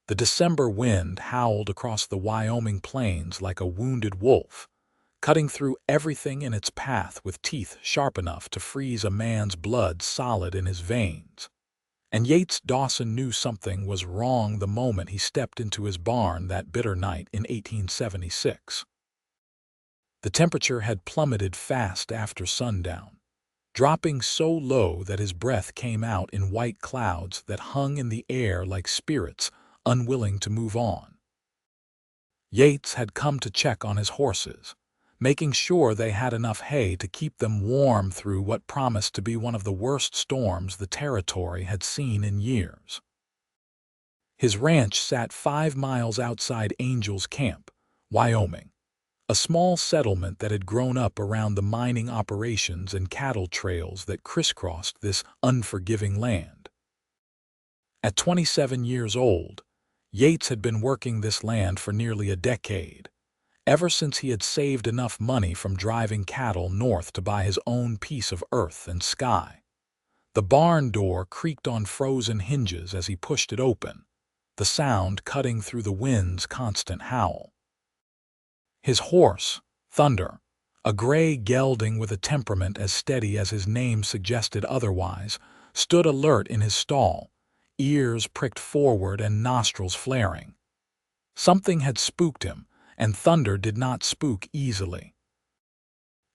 The December wind howled across the Wyoming plains like a wounded wolf, cutting through everything in its path with teeth sharp enough to freeze a man's blood solid in his veins. And Yates Dawson knew something was wrong the moment he stepped into his barn that bitter night in 1876. The temperature had plummeted fast after sundown, dropping so low that his breath came out in white clouds that hung in the air like spirits unwilling to move on. Yates had come to check on his horses, making sure they had enough hay to keep them warm through what promised to be one of the worst storms the territory had seen in years. His ranch sat 5 miles outside Angel's Camp, Wyoming, a small settlement that had grown up around the mining operations and cattle trails that crisscrossed this unforgiving land. At 27 years old, Yates had been working this land for nearly a decade, ever since he had saved enough money from driving cattle north to buy his own piece of earth and sky. The barn door creaked on frozen hinges as he pushed it open, the sound cutting through the wind's constant howl. His horse, Thunder, a gray gelding with a temperament as steady as his name suggested otherwise, stood alert in his stall, ears pricked forward and nostrils flaring. Something had spooked him, and Thunder did not spook easily.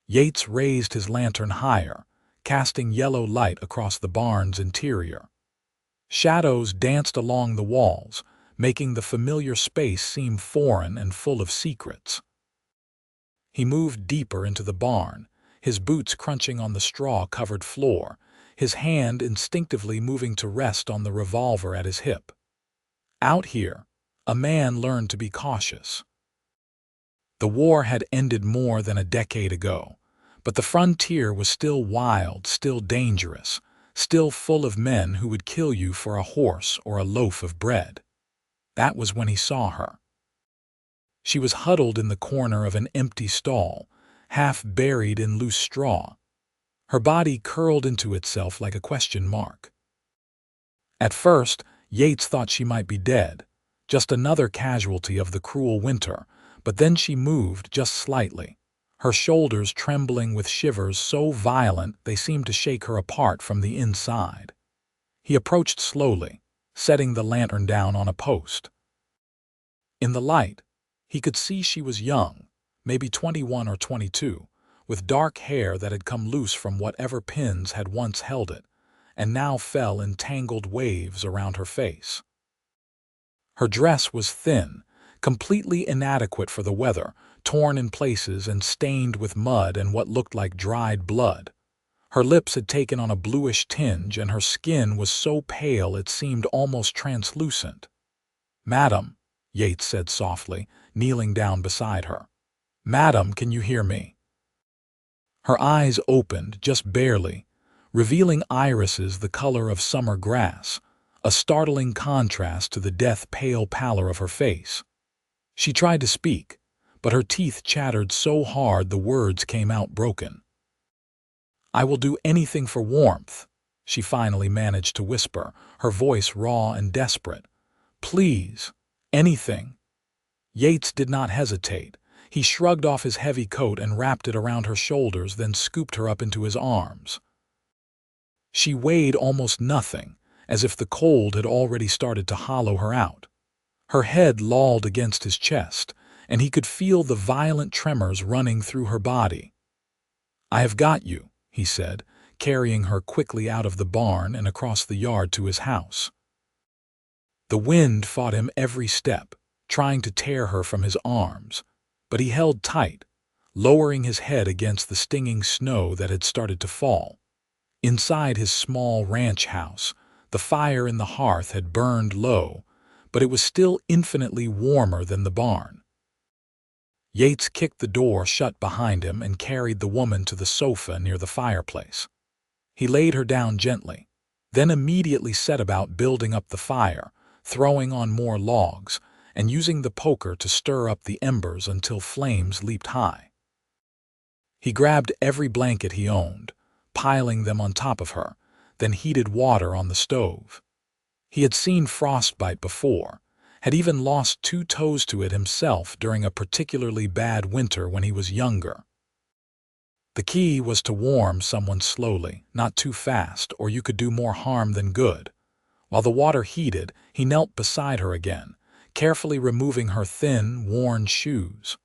Yates raised his lantern higher, casting yellow light across the barn's interior. Shadows danced along the walls, making the familiar space seem foreign and full of secrets. He moved deeper into the barn, his boots crunching on the straw-covered floor, his hand instinctively moving to rest on the revolver at his hip. Out here, a man learned to be cautious. The war had ended more than a decade ago, but the frontier was still wild, still dangerous, still full of men who would kill you for a horse or a loaf of bread. That was when he saw her. She was huddled in the corner of an empty stall, half buried in loose straw, her body curled into itself like a question mark. At first, Yates thought she might be dead, just another casualty of the cruel winter, but then she moved just slightly, her shoulders trembling with shivers so violent they seemed to shake her apart from the inside. He approached slowly, setting the lantern down on a post. In the light, he could see she was young, maybe 21 or 22, with dark hair that had come loose from whatever pins had once held it, and now fell in tangled waves around her face. Her dress was thin, completely inadequate for the weather, torn in places and stained with mud and what looked like dried blood. Her lips had taken on a bluish tinge, and her skin was so pale it seemed almost translucent. "Madam," Yates said softly, kneeling down beside her. "Madam, can you hear me?" Her eyes opened, just barely, revealing irises the color of summer grass, a startling contrast to the death-pale pallor of her face. She tried to speak, but her teeth chattered so hard the words came out broken. "I will do anything for warmth," she finally managed to whisper, her voice raw and desperate. "Please, anything." Yates did not hesitate. He shrugged off his heavy coat and wrapped it around her shoulders, then scooped her up into his arms. She weighed almost nothing, as if the cold had already started to hollow her out. Her head lolled against his chest, and he could feel the violent tremors running through her body. "I have got you," he said, carrying her quickly out of the barn and across the yard to his house. The wind fought him every step, trying to tear her from his arms, but he held tight, lowering his head against the stinging snow that had started to fall. Inside his small ranch house, the fire in the hearth had burned low, but it was still infinitely warmer than the barn. Yates kicked the door shut behind him and carried the woman to the sofa near the fireplace. He laid her down gently, then immediately set about building up the fire, throwing on more logs, and using the poker to stir up the embers until flames leaped high. He grabbed every blanket he owned, piling them on top of her, then heated water on the stove. He had seen frostbite before, had even lost 2 toes to it himself during a particularly bad winter when he was younger. The key was to warm someone slowly, not too fast, or you could do more harm than good. While the water heated, he knelt beside her again, carefully removing her thin, worn shoes.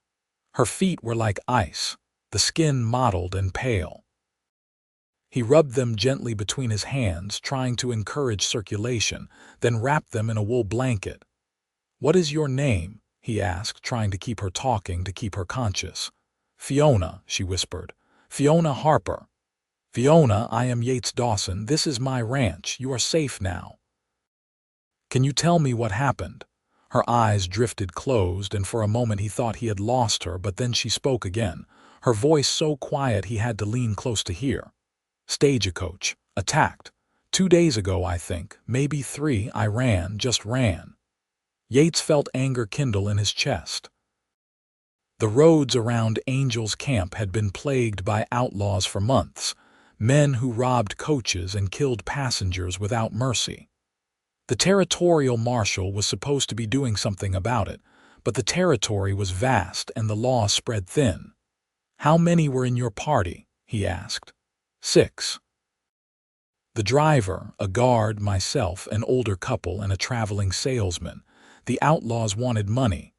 Her feet were like ice, the skin mottled and pale. He rubbed them gently between his hands, trying to encourage circulation, then wrapped them in a wool blanket. "What is your name?" he asked, trying to keep her talking, to keep her conscious. "Fiona," she whispered. "Fiona Harper." "Fiona, I am Yates Dawson. This is my ranch. You are safe now." "Can you tell me what happened?" Her eyes drifted closed, and for a moment he thought he had lost her, but then she spoke again, her voice so quiet he had to lean close to hear. "Stagecoach. Attacked. 2 days ago, I think. Maybe 3. I ran, just ran." Yates felt anger kindle in his chest. The roads around Angel's Camp had been plagued by outlaws for months, men who robbed coaches and killed passengers without mercy. The territorial marshal was supposed to be doing something about it, but the territory was vast and the law spread thin. "How many were in your party?" he asked. "6. The driver, a guard, myself, an older couple, and a traveling salesman. The outlaws wanted money.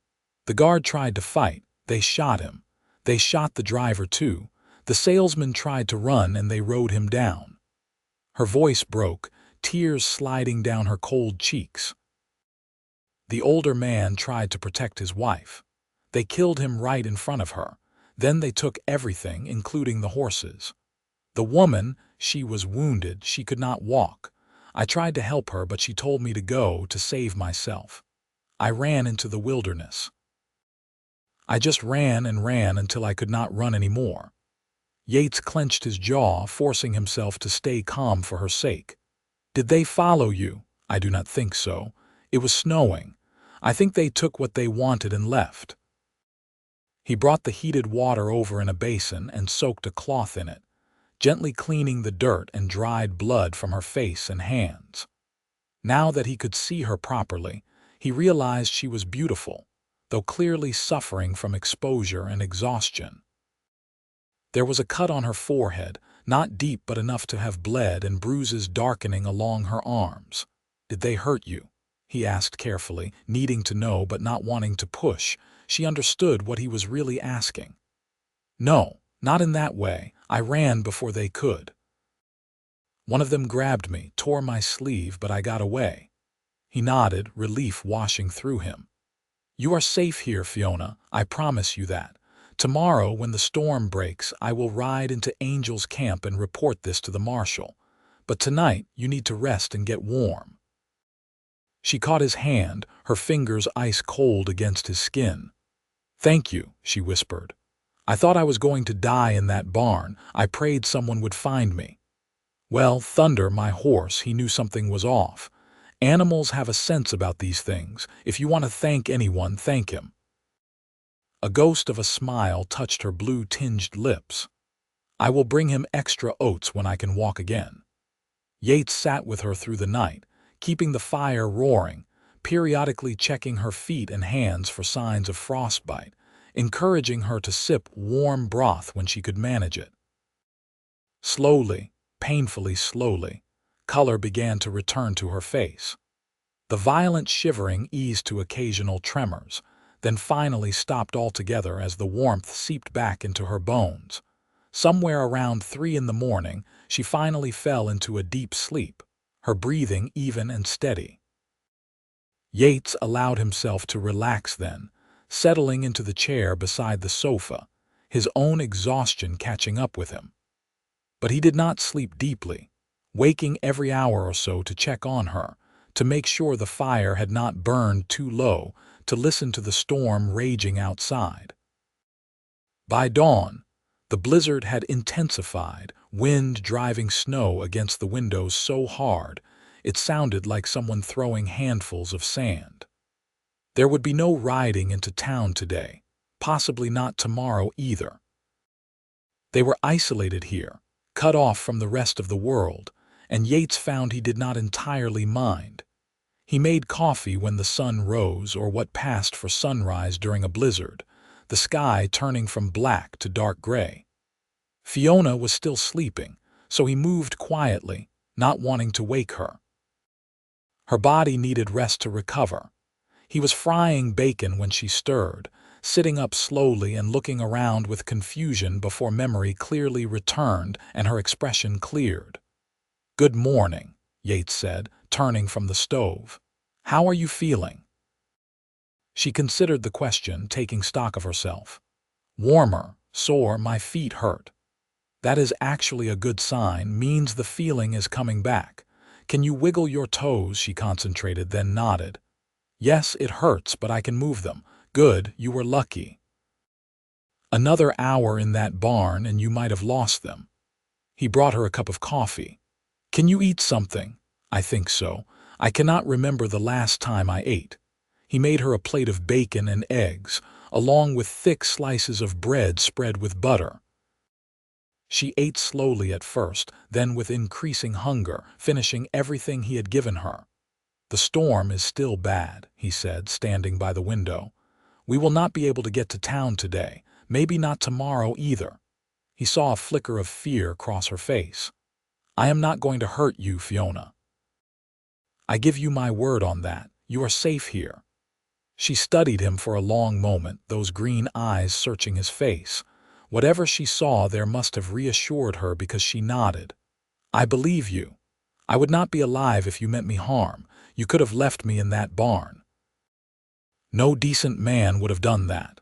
The guard tried to fight. They shot him. They shot the driver too. The salesman tried to run and they rode him down." Her voice broke, tears sliding down her cold cheeks. "The older man tried to protect his wife. They killed him right in front of her. Then they took everything, including the horses. The woman, she was wounded. She could not walk. I tried to help her, but she told me to go, to save myself. I ran into the wilderness. I just ran and ran until I could not run anymore." Yates clenched his jaw, forcing himself to stay calm for her sake. "Did they follow you?" "I do not think so. It was snowing. I think they took what they wanted and left." He brought the heated water over in a basin and soaked a cloth in it, gently cleaning the dirt and dried blood from her face and hands. Now that he could see her properly, he realized she was beautiful, though clearly suffering from exposure and exhaustion. There was a cut on her forehead, not deep but enough to have bled, and bruises darkening along her arms. "Did they hurt you?" he asked carefully, needing to know but not wanting to push. She understood what he was really asking. "No, not in that way. I ran before they could. One of them grabbed me, tore my sleeve, but I got away." He nodded, relief washing through him. "You are safe here, Fiona. I promise you that. Tomorrow, when the storm breaks, I will ride into Angel's Camp and report this to the marshal. But tonight, you need to rest and get warm." She caught his hand, her fingers ice cold against his skin. "Thank you," she whispered. "I thought I was going to die in that barn. I prayed someone would find me." "Well, Thunder, my horse, he knew something was off. Animals have a sense about these things. If you want to thank anyone, thank him." A ghost of a smile touched her blue-tinged lips. "I will bring him extra oats when I can walk again." Yates sat with her through the night, keeping the fire roaring, periodically checking her feet and hands for signs of frostbite, encouraging her to sip warm broth when she could manage it. Slowly, painfully slowly, color began to return to her face. The violent shivering eased to occasional tremors, then finally stopped altogether as the warmth seeped back into her bones. Somewhere around 3 in the morning, she finally fell into a deep sleep, her breathing even and steady. Yates allowed himself to relax then, settling into the chair beside the sofa, his own exhaustion catching up with him. But he did not sleep deeply, waking every hour or so to check on her, to make sure the fire had not burned too low, to listen to the storm raging outside. By dawn, the blizzard had intensified, wind driving snow against the windows so hard it sounded like someone throwing handfuls of sand. There would be no riding into town today, possibly not tomorrow either. They were isolated here, cut off from the rest of the world, and Yates found he did not entirely mind. He made coffee when the sun rose or what passed for sunrise during a blizzard, the sky turning from black to dark gray. Fiona was still sleeping, so he moved quietly, not wanting to wake her. Her body needed rest to recover. He was frying bacon when she stirred, sitting up slowly and looking around with confusion before memory clearly returned and her expression cleared. "Good morning," Yates said, turning from the stove. "How are you feeling?" She considered the question, taking stock of herself. "Warmer, sore, my feet hurt." "That is actually a good sign, means the feeling is coming back. Can you wiggle your toes?" She concentrated, then nodded. "Yes, it hurts, but I can move them." "Good, you were lucky. Another hour in that barn and you might have lost them." He brought her a cup of coffee. "Can you eat something?" "I think so. I cannot remember the last time I ate." He made her a plate of bacon and eggs, along with thick slices of bread spread with butter. She ate slowly at first, then with increasing hunger, finishing everything he had given her. "The storm is still bad," he said, standing by the window. "We will not be able to get to town today, maybe not tomorrow either." He saw a flicker of fear cross her face. "I am not going to hurt you, Fiona. I give you my word on that. You are safe here." She studied him for a long moment, those green eyes searching his face. Whatever she saw there must have reassured her because she nodded. "I believe you. I would not be alive if you meant me harm. You could have left me in that barn. No decent man would have done that.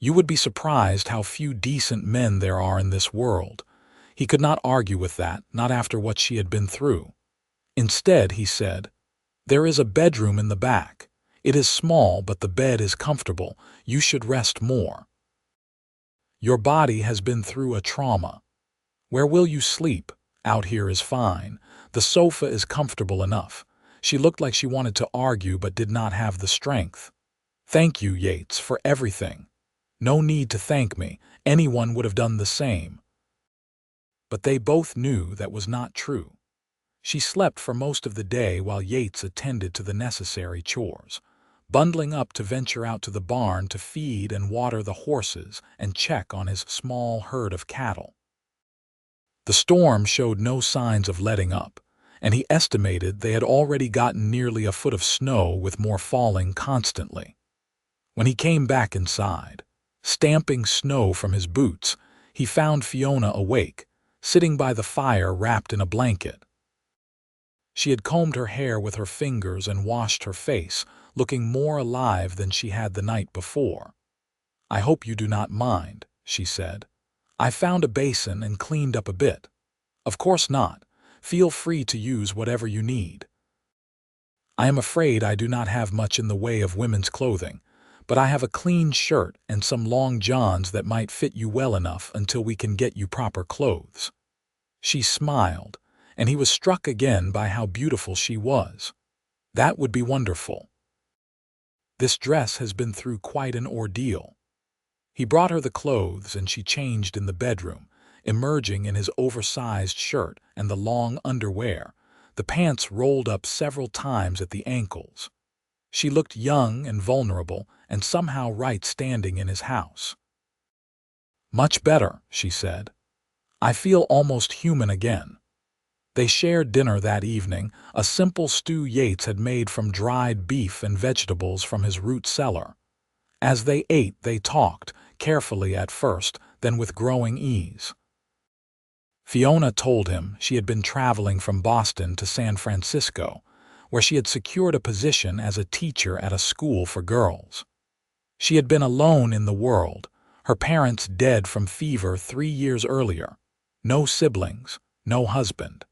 You would be surprised how few decent men there are in this world." He could not argue with that, not after what she had been through. Instead, he said, "There is a bedroom in the back. It is small, but the bed is comfortable. You should rest more. Your body has been through a trauma. Where will you sleep? Out here is fine. The sofa is comfortable enough." She looked like she wanted to argue but did not have the strength. "Thank you, Yates, for everything." "No need to thank me. Anyone would have done the same." But they both knew that was not true. She slept for most of the day while Yates attended to the necessary chores, bundling up to venture out to the barn to feed and water the horses and check on his small herd of cattle. The storm showed no signs of letting up, and he estimated they had already gotten nearly a foot of snow, with more falling constantly. When he came back inside, stamping snow from his boots, he found Fiona awake, sitting by the fire wrapped in a blanket. She had combed her hair with her fingers and washed her face, looking more alive than she had the night before. "I hope you do not mind," she said. "I found a basin and cleaned up a bit." "Of course not. Feel free to use whatever you need. I am afraid I do not have much in the way of women's clothing, but I have a clean shirt and some long johns that might fit you well enough until we can get you proper clothes." She smiled, and he was struck again by how beautiful she was. "That would be wonderful. This dress has been through quite an ordeal." He brought her the clothes and she changed in the bedroom, emerging in his oversized shirt and the long underwear, the pants rolled up several times at the ankles. She looked young and vulnerable and somehow right standing in his house. "Much better," she said. "I feel almost human again." They shared dinner that evening, a simple stew Yates had made from dried beef and vegetables from his root cellar. As they ate, they talked, carefully at first, then with growing ease. Fiona told him she had been traveling from Boston to San Francisco, where she had secured a position as a teacher at a school for girls. She had been alone in the world, her parents dead from fever 3 years earlier. No siblings, no husband.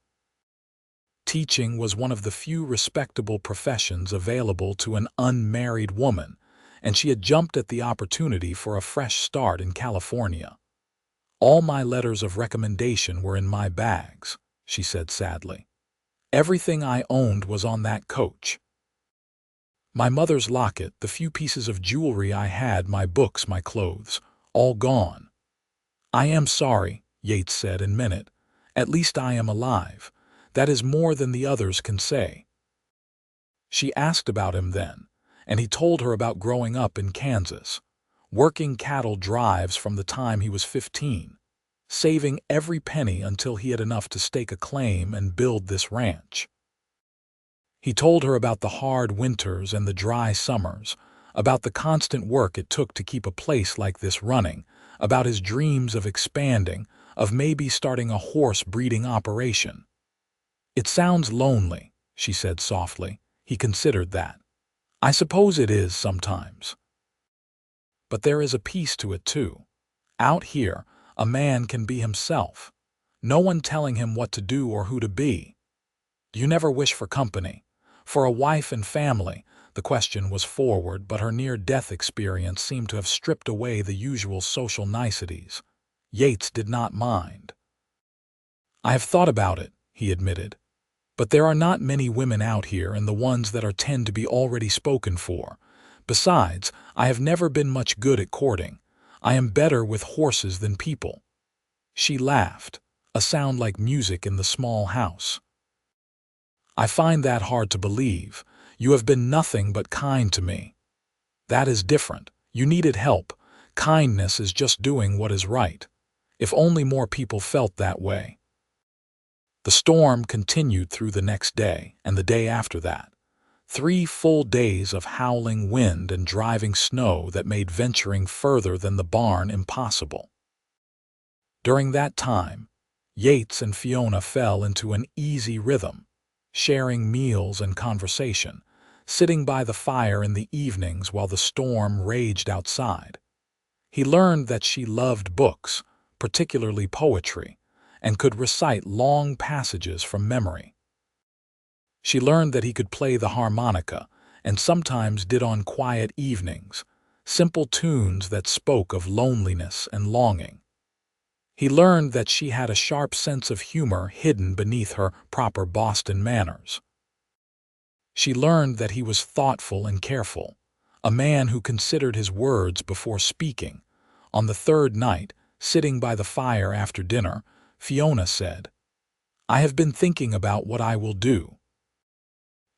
Teaching was one of the few respectable professions available to an unmarried woman, and she had jumped at the opportunity for a fresh start in California. "All my letters of recommendation were in my bags," she said sadly. "Everything I owned was on that coach. My mother's locket, the few pieces of jewelry I had, my books, my clothes, all gone." "I am sorry," Yates said and meant it. "At least I am alive. That is more than the others can say." She asked about him then, and he told her about growing up in Kansas, working cattle drives from the time he was 15, saving every penny until he had enough to stake a claim and build this ranch. He told her about the hard winters and the dry summers, about the constant work it took to keep a place like this running, about his dreams of expanding, of maybe starting a horse breeding operation. "It sounds lonely," she said softly. He considered that. "I suppose it is sometimes. But there is a peace to it too. Out here, a man can be himself. No one telling him what to do or who to be. You never wish for company. For a wife and family." The question was forward, but her near-death experience seemed to have stripped away the usual social niceties. Yates did not mind. "I have thought about it," he admitted. "But there are not many women out here, and the ones that are tend to be already spoken for. Besides, I have never been much good at courting. I am better with horses than people." She laughed, a sound like music in the small house. "I find that hard to believe. You have been nothing but kind to me." "That is different. You needed help. Kindness is just doing what is right. If only more people felt that way." The storm continued through the next day and the day after that. 3 full days of howling wind and driving snow that made venturing further than the barn impossible. During that time, Yates and Fiona fell into an easy rhythm, sharing meals and conversation, sitting by the fire in the evenings while the storm raged outside. He learned that she loved books, particularly poetry, and could recite long passages from memory. She learned that he could play the harmonica, and sometimes did on quiet evenings, simple tunes that spoke of loneliness and longing. He learned that she had a sharp sense of humor hidden beneath her proper Boston manners. She learned that he was thoughtful and careful, a man who considered his words before speaking. On the third night, sitting by the fire after dinner, Fiona said, "I have been thinking about what I will do.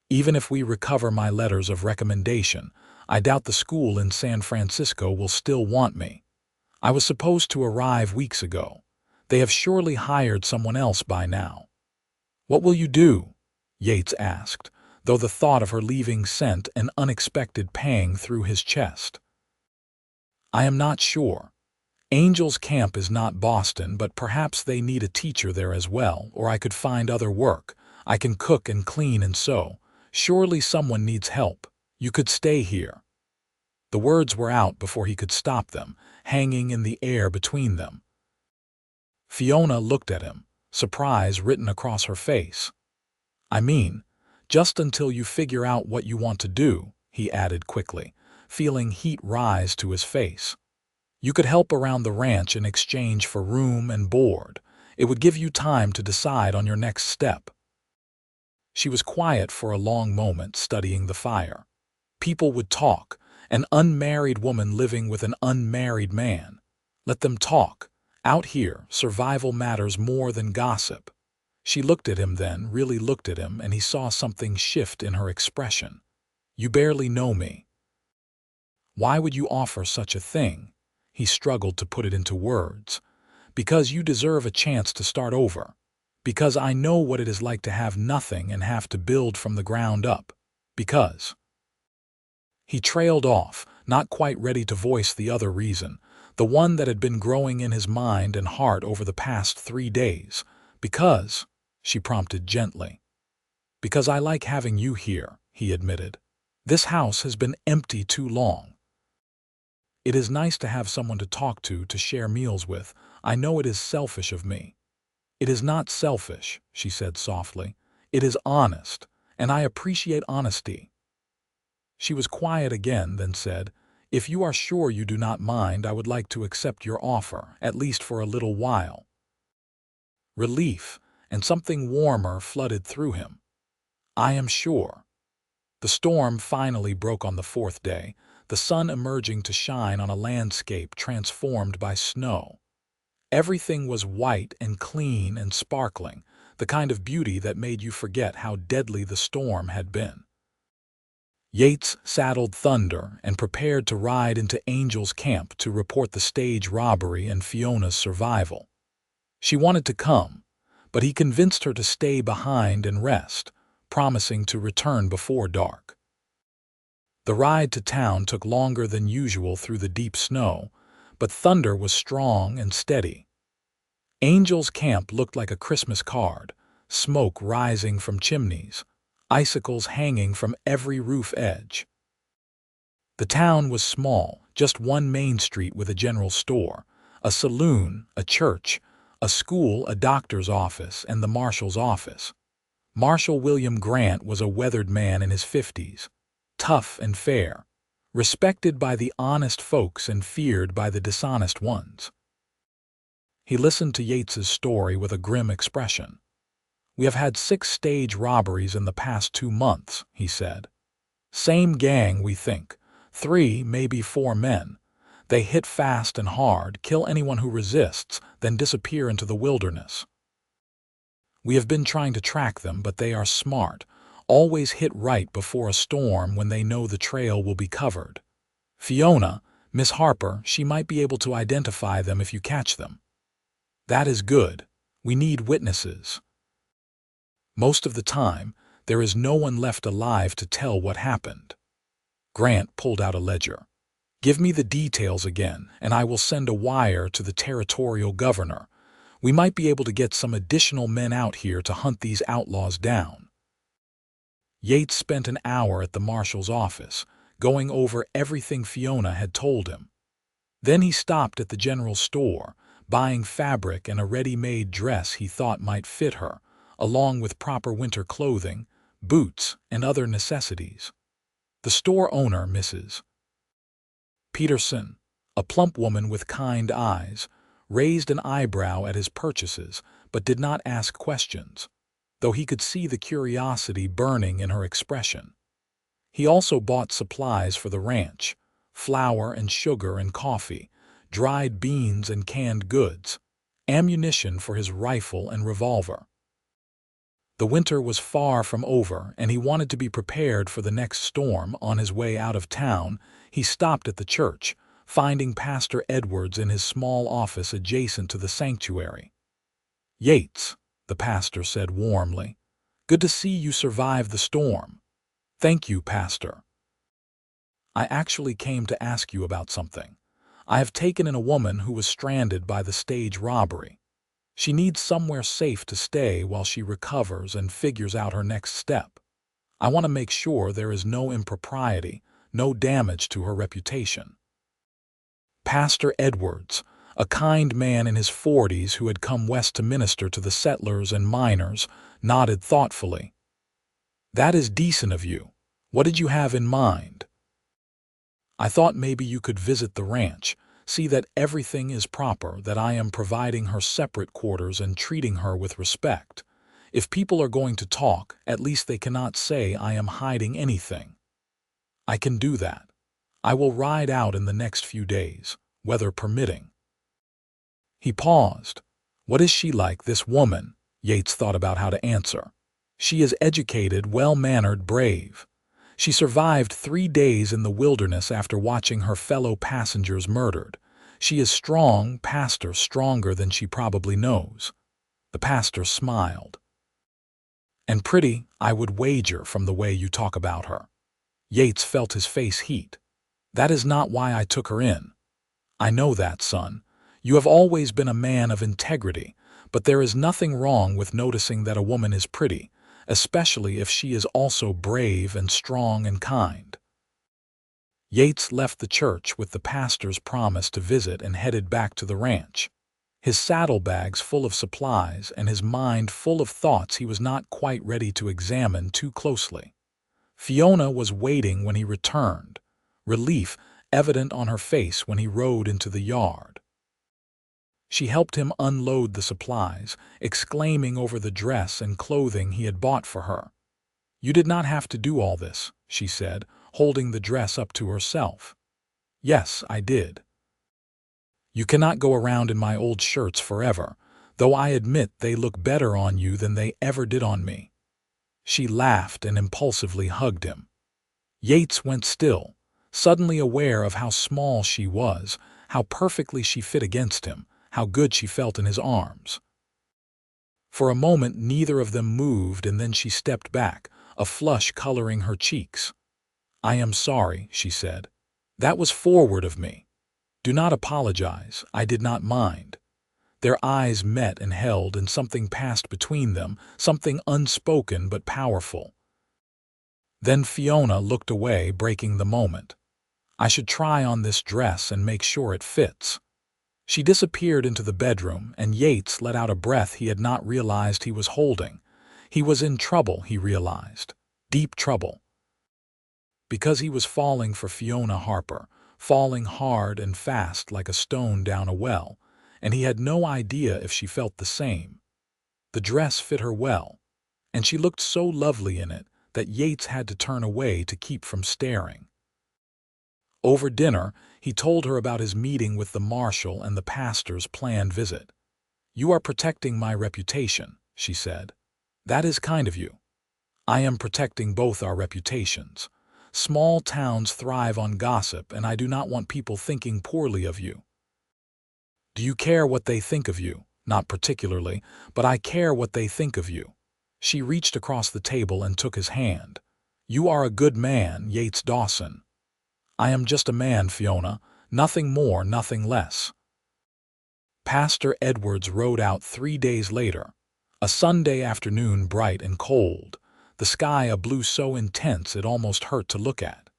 Even if we recover my letters of recommendation, I doubt the school in San Francisco will still want me. I was supposed to arrive weeks ago. They have surely hired someone else by now." "What will you do?" Yates asked, though the thought of her leaving sent an unexpected pang through his chest. "I am not sure. Angel's Camp is not Boston, but perhaps they need a teacher there as well, or I could find other work. I can cook and clean and sew. Surely someone needs help. You could stay here." The words were out before he could stop them, hanging in the air between them. Fiona looked at him, surprise written across her face. "I mean, just until you figure out what you want to do," he added quickly, feeling heat rise to his face. "You could help around the ranch in exchange for room and board. It would give you time to decide on your next step." She was quiet for a long moment, studying the fire. People would talk, an unmarried woman living with an unmarried man. Let them talk. Out here, survival matters more than gossip. She looked at him then, really looked at him, and he saw something shift in her expression. "You barely know me." "Why would you offer such a thing?" He struggled to put it into words. "Because you deserve a chance to start over. Because I know what it is like to have nothing and have to build from the ground up. Because—" He trailed off, not quite ready to voice the other reason, the one that had been growing in his mind and heart over the past 3 days. "Because," she prompted gently. "Because I like having you here," he admitted. "This house has been empty too long. It is nice to have someone to talk to share meals with. I know it is selfish of me." "It is not selfish," she said softly. "It is honest, and I appreciate honesty." She was quiet again, then said, "If you are sure you do not mind, I would like to accept your offer, at least for a little while." Relief and something warmer flooded through him. "I am sure." The storm finally broke on the 4th day, the sun emerging to shine on a landscape transformed by snow. Everything was white and clean and sparkling, the kind of beauty that made you forget how deadly the storm had been. Yates saddled Thunder and prepared to ride into Angel's camp to report the stage robbery and Fiona's survival. She wanted to come, but he convinced her to stay behind and rest, promising to return before dark. The ride to town took longer than usual through the deep snow, but Thunder was strong and steady. Angel's camp looked like a Christmas card, smoke rising from chimneys, icicles hanging from every roof edge. The town was small, just one main street with a general store, a saloon, a church, a school, a doctor's office, and the marshal's office. Marshal William Grant was a weathered man in his 50s, tough and fair, respected by the honest folks and feared by the dishonest ones. He listened to Yates's story with a grim expression. "We have had 6 stage robberies in the past 2 months," he said. "Same gang, we think. 3, maybe 4 men. They hit fast and hard, kill anyone who resists, then disappear into the wilderness. We have been trying to track them, but they are smart, always hit right before a storm when they know the trail will be covered. Fiona, Miss Harper, she might be able to identify them if you catch them." "That is good. We need witnesses." "Most of the time, there is no one left alive to tell what happened." Grant pulled out a ledger. "Give me the details again, and I will send a wire to the territorial governor. We might be able to get some additional men out here to hunt these outlaws down." Yates spent an hour at the marshal's office, going over everything Fiona had told him. Then he stopped at the general store, buying fabric and a ready-made dress he thought might fit her, along with proper winter clothing, boots, and other necessities. The store owner, Mrs. Peterson, a plump woman with kind eyes, raised an eyebrow at his purchases but did not ask questions, though he could see the curiosity burning in her expression. He also bought supplies for the ranch, flour and sugar and coffee, dried beans and canned goods, ammunition for his rifle and revolver. The winter was far from over, and he wanted to be prepared for the next storm. On his way out of town, he stopped at the church, finding Pastor Edwards in his small office adjacent to the sanctuary. "Yates," the pastor said warmly, "good to see you survived the storm." "Thank you, Pastor. I actually came to ask you about something. I have taken in a woman who was stranded by the stage robbery. She needs somewhere safe to stay while she recovers and figures out her next step. I want to make sure there is no impropriety, no damage to her reputation." Pastor Edwards, a kind man in his 40s who had come west to minister to the settlers and miners, nodded thoughtfully. "That is decent of you. What did you have in mind?" "I thought maybe you could visit the ranch, see that everything is proper, that I am providing her separate quarters and treating her with respect. If people are going to talk, at least they cannot say I am hiding anything." "I can do that. I will ride out in the next few days, weather permitting." He paused. "What is she like, this woman?" Yates thought about how to answer. "She is educated, well-mannered, brave. She survived 3 days in the wilderness after watching her fellow passengers murdered. She is strong, Pastor, stronger than she probably knows." The pastor smiled. "And pretty, I would wager, from the way you talk about her." Yates felt his face heat. "That is not why I took her in." "I know that, son. You have always been a man of integrity, but there is nothing wrong with noticing that a woman is pretty, especially if she is also brave and strong and kind." Yates left the church with the pastor's promise to visit and headed back to the ranch, his saddlebags full of supplies and his mind full of thoughts he was not quite ready to examine too closely. Fiona was waiting when he returned, relief evident on her face when he rode into the yard. She helped him unload the supplies, exclaiming over the dress and clothing he had bought for her. "You did not have to do all this," she said, holding the dress up to herself. "Yes, I did. You cannot go around in my old shirts forever, though I admit they look better on you than they ever did on me." She laughed and impulsively hugged him. Yates went still, suddenly aware of how small she was, how perfectly she fit against him, how good she felt in his arms. For a moment neither of them moved, and then she stepped back, a flush coloring her cheeks. "I am sorry," she said. "That was forward of me. Do not apologize, I did not mind." Their eyes met and held, and something passed between them, something unspoken but powerful. Then Fiona looked away, breaking the moment. "I should try on this dress and make sure it fits." She disappeared into the bedroom, and Yates let out a breath he had not realized he was holding. He was in trouble, he realized. Deep trouble. Because he was falling for Fiona Harper, falling hard and fast like a stone down a well, and he had no idea if she felt the same. The dress fit her well, and she looked so lovely in it that Yates had to turn away to keep from staring. Over dinner, he told her about his meeting with the marshal and the pastor's planned visit. "You are protecting my reputation," she said. "That is kind of you." "I am protecting both our reputations. Small towns thrive on gossip, and I do not want people thinking poorly of you." "Do you care what they think of you?" "Not particularly, but I care what they think of you." She reached across the table and took his hand. "You are a good man, Yates Dawson." "I am just a man, Fiona. Nothing more, nothing less." Pastor Edwards rode out 3 days later. A Sunday afternoon, bright and cold. The sky a blue so intense it almost hurt to look at.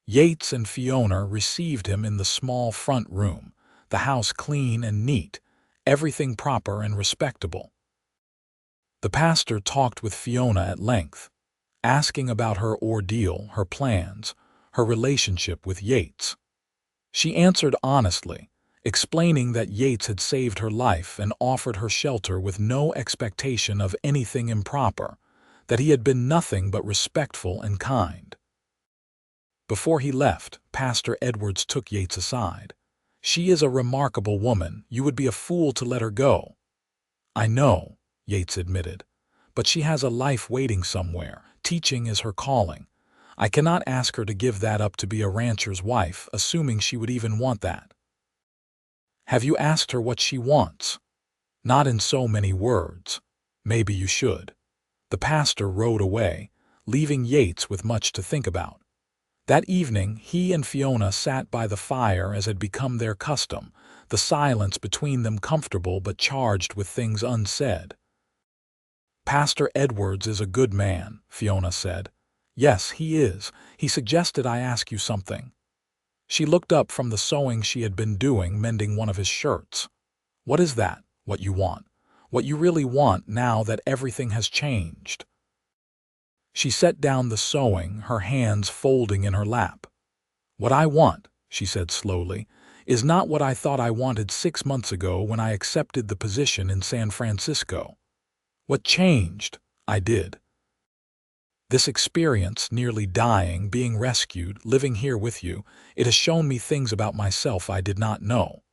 Yates and Fiona received him in the small front room, the house clean and neat, everything proper and respectable. The pastor talked with Fiona at length, asking about her ordeal, her plans, her relationship with Yates. She answered honestly, explaining that Yates had saved her life and offered her shelter with no expectation of anything improper, that he had been nothing but respectful and kind. Before he left, Pastor Edwards took Yates aside. "She is a remarkable woman. You would be a fool to let her go." "I know," Yates admitted, "but she has a life waiting somewhere. Teaching is her calling. I cannot ask her to give that up to be a rancher's wife, assuming she would even want that." "Have you asked her what she wants?" "Not in so many words." "Maybe you should." The pastor rode away, leaving Yates with much to think about. That evening, he and Fiona sat by the fire as had become their custom, the silence between them comfortable but charged with things unsaid. "Pastor Edwards is a good man," Fiona said. "Yes, he is. He suggested I ask you something." She looked up from the sewing she had been doing, mending one of his shirts. "What is that? What you want? What you really want now that everything has changed?" She set down the sewing, her hands folding in her lap. "What I want," she said slowly, "is not what I thought I wanted 6 months ago when I accepted the position in San Francisco. What changed? I did. This experience, nearly dying, being rescued, living here with you, it has shown me things about myself I did not know.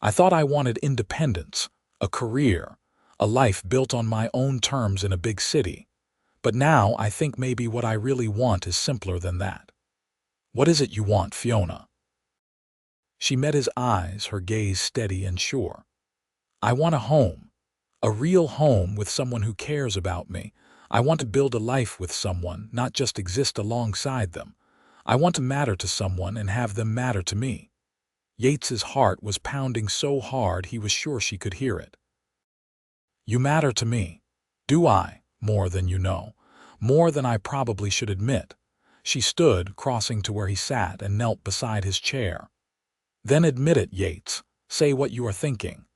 I thought I wanted independence, a career, a life built on my own terms in a big city. But now I think maybe what I really want is simpler than that." "What is it you want, Fiona?" She met his eyes, her gaze steady and sure. "I want a home. A real home with someone who cares about me. I want to build a life with someone, not just exist alongside them. I want to matter to someone and have them matter to me." Yates's heart was pounding so hard he was sure she could hear it. "You matter to me." "Do I? More than you know. More than I probably should admit." She stood, crossing to where he sat, and knelt beside his chair. "Then admit it, Yates. Say what you are thinking.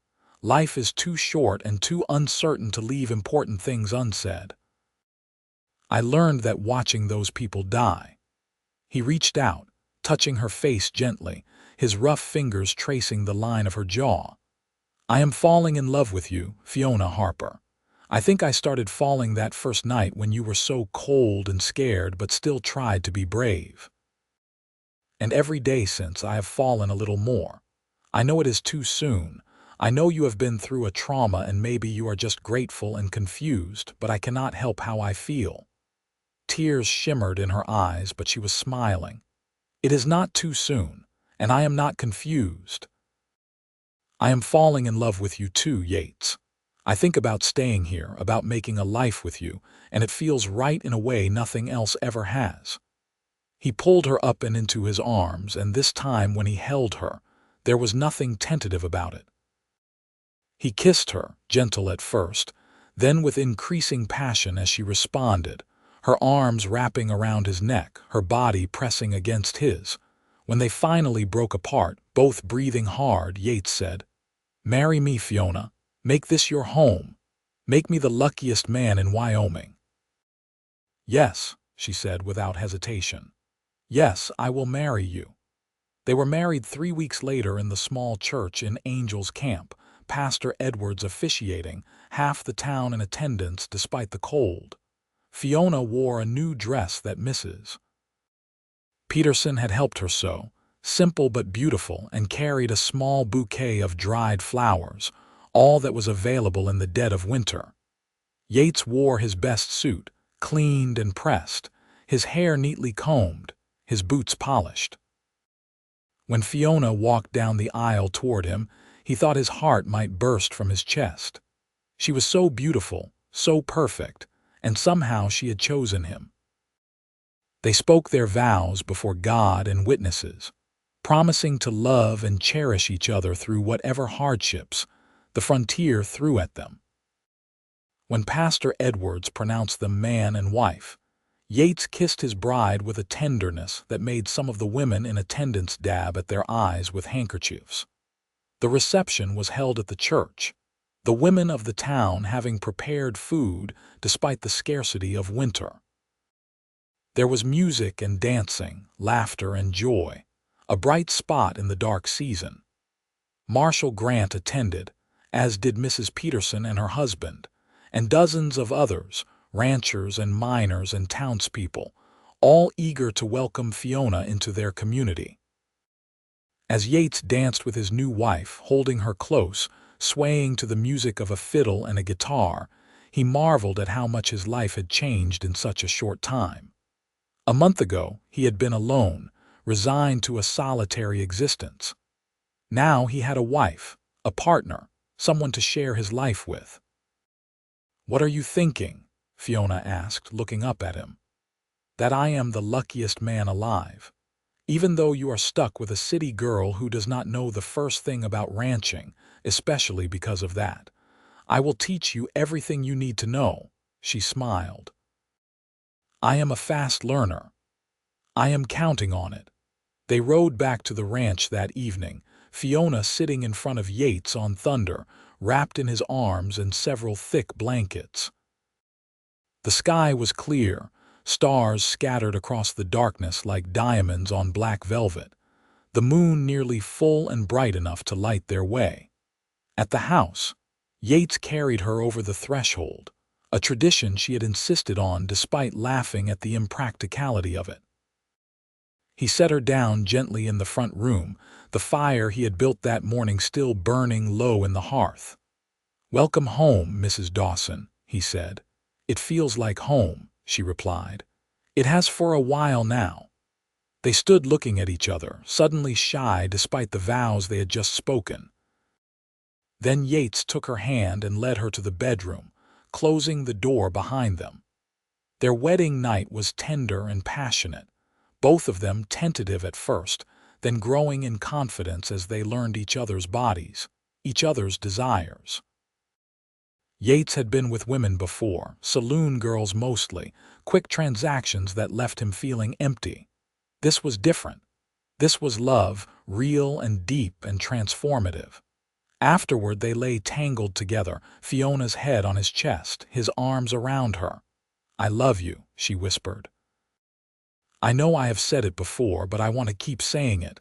Life is too short and too uncertain to leave important things unsaid. I learned that watching those people die." He reached out, touching her face gently, his rough fingers tracing the line of her jaw. "I am falling in love with you, Fiona Harper. I think I started falling that first night when you were so cold and scared but still tried to be brave. And every day since I have fallen a little more. I know it is too soon. I know you have been through a trauma and maybe you are just grateful and confused, but I cannot help how I feel." Tears shimmered in her eyes, but she was smiling. "It is not too soon, and I am not confused. I am falling in love with you too, Yates. I think about staying here, about making a life with you, and it feels right in a way nothing else ever has." He pulled her up and into his arms, and this time when he held her, there was nothing tentative about it. He kissed her, gentle at first, then with increasing passion as she responded, her arms wrapping around his neck, her body pressing against his. When they finally broke apart, both breathing hard, Yates said, "Marry me, Fiona. Make this your home. Make me the luckiest man in Wyoming." "Yes," she said without hesitation. "Yes, I will marry you." They were married 3 weeks later in the small church in Angel's Camp, Pastor Edwards officiating, half the town in attendance despite the cold. Fiona wore a new dress that Mrs. Peterson had helped her sew, simple but beautiful, and carried a small bouquet of dried flowers, all that was available in the dead of winter. Yates wore his best suit, cleaned and pressed, his hair neatly combed, his boots polished. When Fiona walked down the aisle toward him, he thought his heart might burst from his chest. She was so beautiful, so perfect, and somehow she had chosen him. They spoke their vows before God and witnesses, promising to love and cherish each other through whatever hardships the frontier threw at them. When Pastor Edwards pronounced them man and wife, Yates kissed his bride with a tenderness that made some of the women in attendance dab at their eyes with handkerchiefs. The reception was held at the church, the women of the town having prepared food despite the scarcity of winter. There was music and dancing, laughter and joy, a bright spot in the dark season. Marshall Grant attended, as did Mrs. Peterson and her husband, and dozens of others, ranchers and miners and townspeople, all eager to welcome Fiona into their community. As Yates danced with his new wife, holding her close, swaying to the music of a fiddle and a guitar, he marveled at how much his life had changed in such a short time. A month ago, he had been alone, resigned to a solitary existence. Now he had a wife, a partner, someone to share his life with. "What are you thinking?" Fiona asked, looking up at him. "That I am the luckiest man alive. Even though you are stuck with a city girl who does not know the first thing about ranching, especially because of that, I will teach you everything you need to know," she smiled. "I am a fast learner. I am counting on it." They rode back to the ranch that evening, Fiona sitting in front of Yates on Thunder, wrapped in his arms in several thick blankets. The sky was clear, stars scattered across the darkness like diamonds on black velvet, the moon nearly full and bright enough to light their way. At the house, Yates carried her over the threshold, a tradition she had insisted on despite laughing at the impracticality of it. He set her down gently in the front room, the fire he had built that morning still burning low in the hearth. "Welcome home, Mrs. Dawson," he said. "It feels like home," she replied. "It has for a while now." They stood looking at each other, suddenly shy despite the vows they had just spoken. Then Yates took her hand and led her to the bedroom, closing the door behind them. Their wedding night was tender and passionate, both of them tentative at first, then growing in confidence as they learned each other's bodies, each other's desires. Yates had been with women before, saloon girls mostly, quick transactions that left him feeling empty. This was different. This was love, real and deep and transformative. Afterward they lay tangled together, Fiona's head on his chest, his arms around her. "I love you," she whispered. "I know I have said it before, but I want to keep saying it.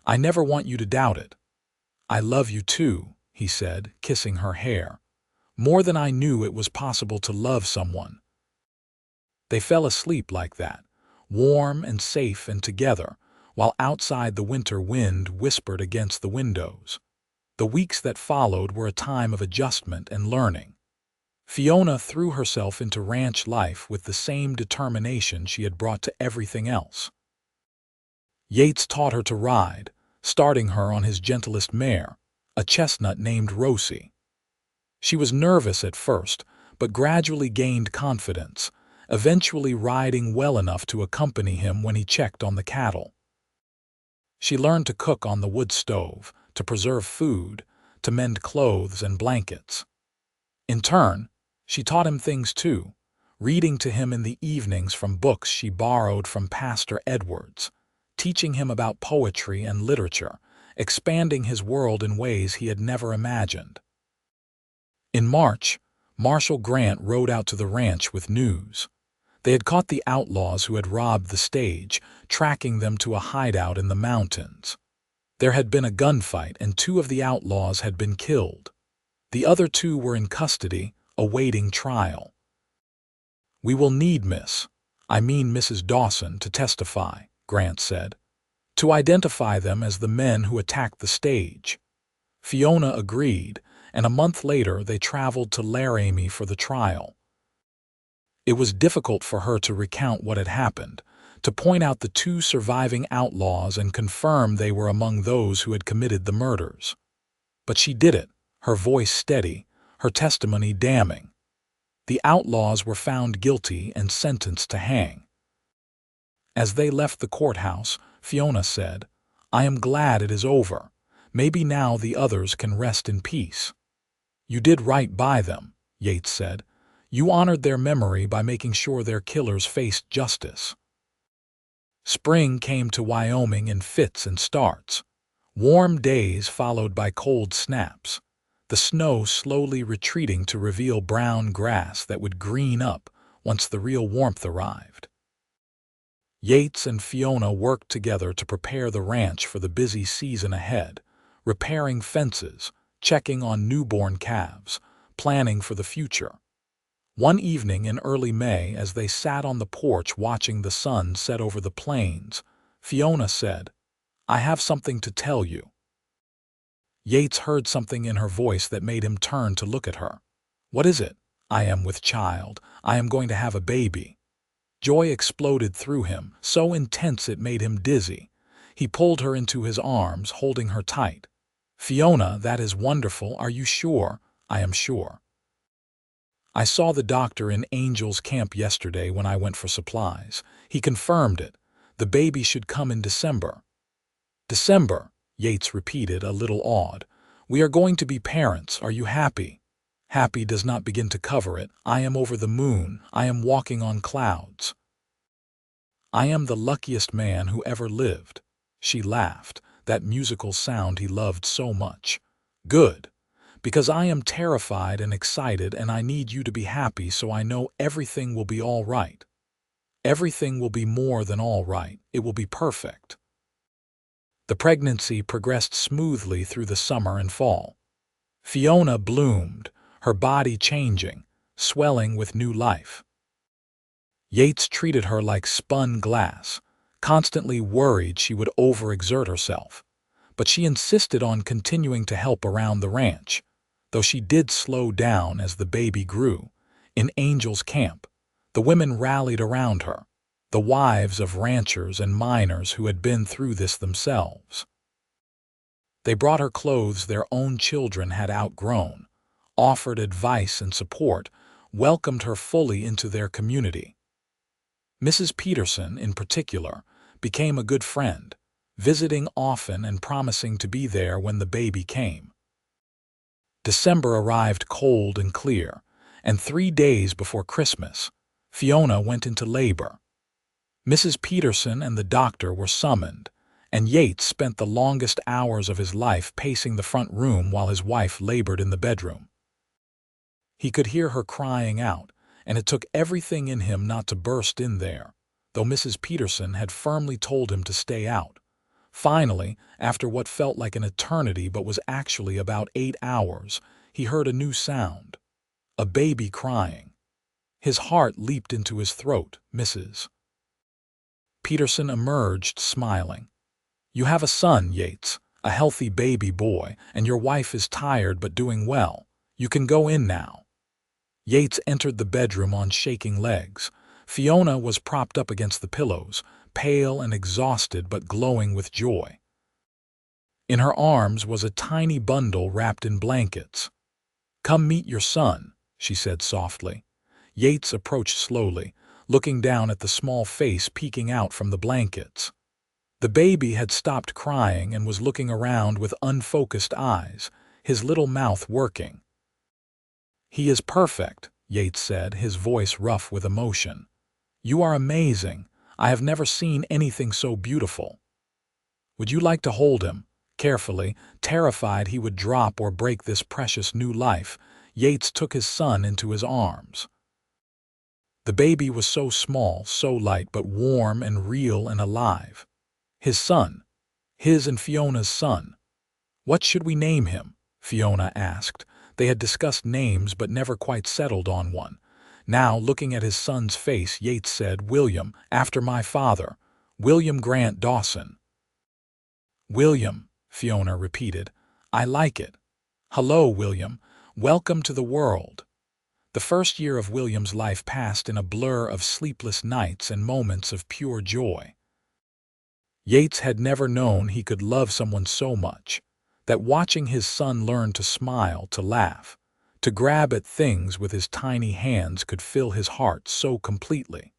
I never want you to doubt it." "I love you too," he said, kissing her hair. "More than I knew it was possible to love someone." They fell asleep like that, warm and safe and together, while outside the winter wind whispered against the windows. The weeks that followed were a time of adjustment and learning. Fiona threw herself into ranch life with the same determination she had brought to everything else. Yates taught her to ride, starting her on his gentlest mare, a chestnut named Rosie. She was nervous at first, but gradually gained confidence, eventually riding well enough to accompany him when he checked on the cattle. She learned to cook on the wood stove, to preserve food, to mend clothes and blankets. In turn, she taught him things too, reading to him in the evenings from books she borrowed from Pastor Edwards, teaching him about poetry and literature, expanding his world in ways he had never imagined. In March, Marshal Grant rode out to the ranch with news. They had caught the outlaws who had robbed the stage, tracking them to a hideout in the mountains. There had been a gunfight, and 2 of the outlaws had been killed. The other 2 were in custody, awaiting trial. "We will need Mrs. Dawson to testify," Grant said, "to identify them as the men who attacked the stage." Fiona agreed, and a month later they traveled to Laramie for the trial. It was difficult for her to recount what had happened, to point out the 2 surviving outlaws and confirm they were among those who had committed the murders. But she did it, her voice steady, her testimony damning. The outlaws were found guilty and sentenced to hang. As they left the courthouse, Fiona said, "I am glad it is over. Maybe now the others can rest in peace." "You did right by them," Yates said. "You honored their memory by making sure their killers faced justice." Spring came to Wyoming in fits and starts. Warm days followed by cold snaps, the snow slowly retreating to reveal brown grass that would green up once the real warmth arrived. Yates and Fiona worked together to prepare the ranch for the busy season ahead, repairing fences, checking on newborn calves, planning for the future. One evening in early May, as they sat on the porch watching the sun set over the plains, Fiona said, "I have something to tell you." Yates heard something in her voice that made him turn to look at her. "What is it?" "I am with child. I am going to have a baby." Joy exploded through him, so intense it made him dizzy. He pulled her into his arms, holding her tight. "Fiona, that is wonderful. Are you sure?" "I am sure. I saw the doctor in Angel's Camp yesterday when I went for supplies. He confirmed it. The baby should come in December." "December," Yates repeated, a little awed. "We are going to be parents. Are you happy?" "Happy does not begin to cover it. I am over the moon. I am walking on clouds. I am the luckiest man who ever lived." She laughed, that musical sound he loved so much. "Good. Because I am terrified and excited, and I need you to be happy, so I know everything will be all right. Everything will be more than all right. It will be perfect." The pregnancy progressed smoothly through the summer and fall. Fiona bloomed, her body changing, swelling with new life. Yates treated her like spun glass, constantly worried she would overexert herself. But she insisted on continuing to help around the ranch, though she did slow down as the baby grew. In Angel's Camp, the women rallied around her, the wives of ranchers and miners who had been through this themselves. They brought her clothes their own children had outgrown, offered advice and support, welcomed her fully into their community. Mrs. Peterson, in particular, became a good friend, visiting often and promising to be there when the baby came. December arrived cold and clear, and 3 days before Christmas, Fiona went into labor. Mrs. Peterson and the doctor were summoned, and Yates spent the longest hours of his life pacing the front room while his wife labored in the bedroom. He could hear her crying out, and it took everything in him not to burst in there, though Mrs. Peterson had firmly told him to stay out. Finally, after what felt like an eternity but was actually about 8 hours, he heard a new sound. A baby crying. His heart leaped into his throat. Mrs. Peterson emerged, smiling. "You have a son, Yates, a healthy baby boy, and your wife is tired but doing well. You can go in now." Yates entered the bedroom on shaking legs. Fiona was propped up against the pillows, pale and exhausted but glowing with joy. In her arms was a tiny bundle wrapped in blankets. "Come meet your son," she said softly. Yates approached slowly, looking down at the small face peeking out from the blankets. The baby had stopped crying and was looking around with unfocused eyes, his little mouth working. "He is perfect," Yates said, his voice rough with emotion. "You are amazing. I have never seen anything so beautiful. Would you like to hold him?" Carefully, terrified he would drop or break this precious new life, Yates took his son into his arms. The baby was so small, so light, but warm and real and alive. His son. His and Fiona's son. "What should we name him?" Fiona asked. They had discussed names but never quite settled on one. Now, looking at his son's face, Yates said, "William, after my father. William Grant Dawson." "William," Fiona repeated. "I like it. Hello, William. Welcome to the world." The first year of William's life passed in a blur of sleepless nights and moments of pure joy. Yates had never known he could love someone so much, that watching his son learn to smile, to laugh, to grab at things with his tiny hands could fill his heart so completely.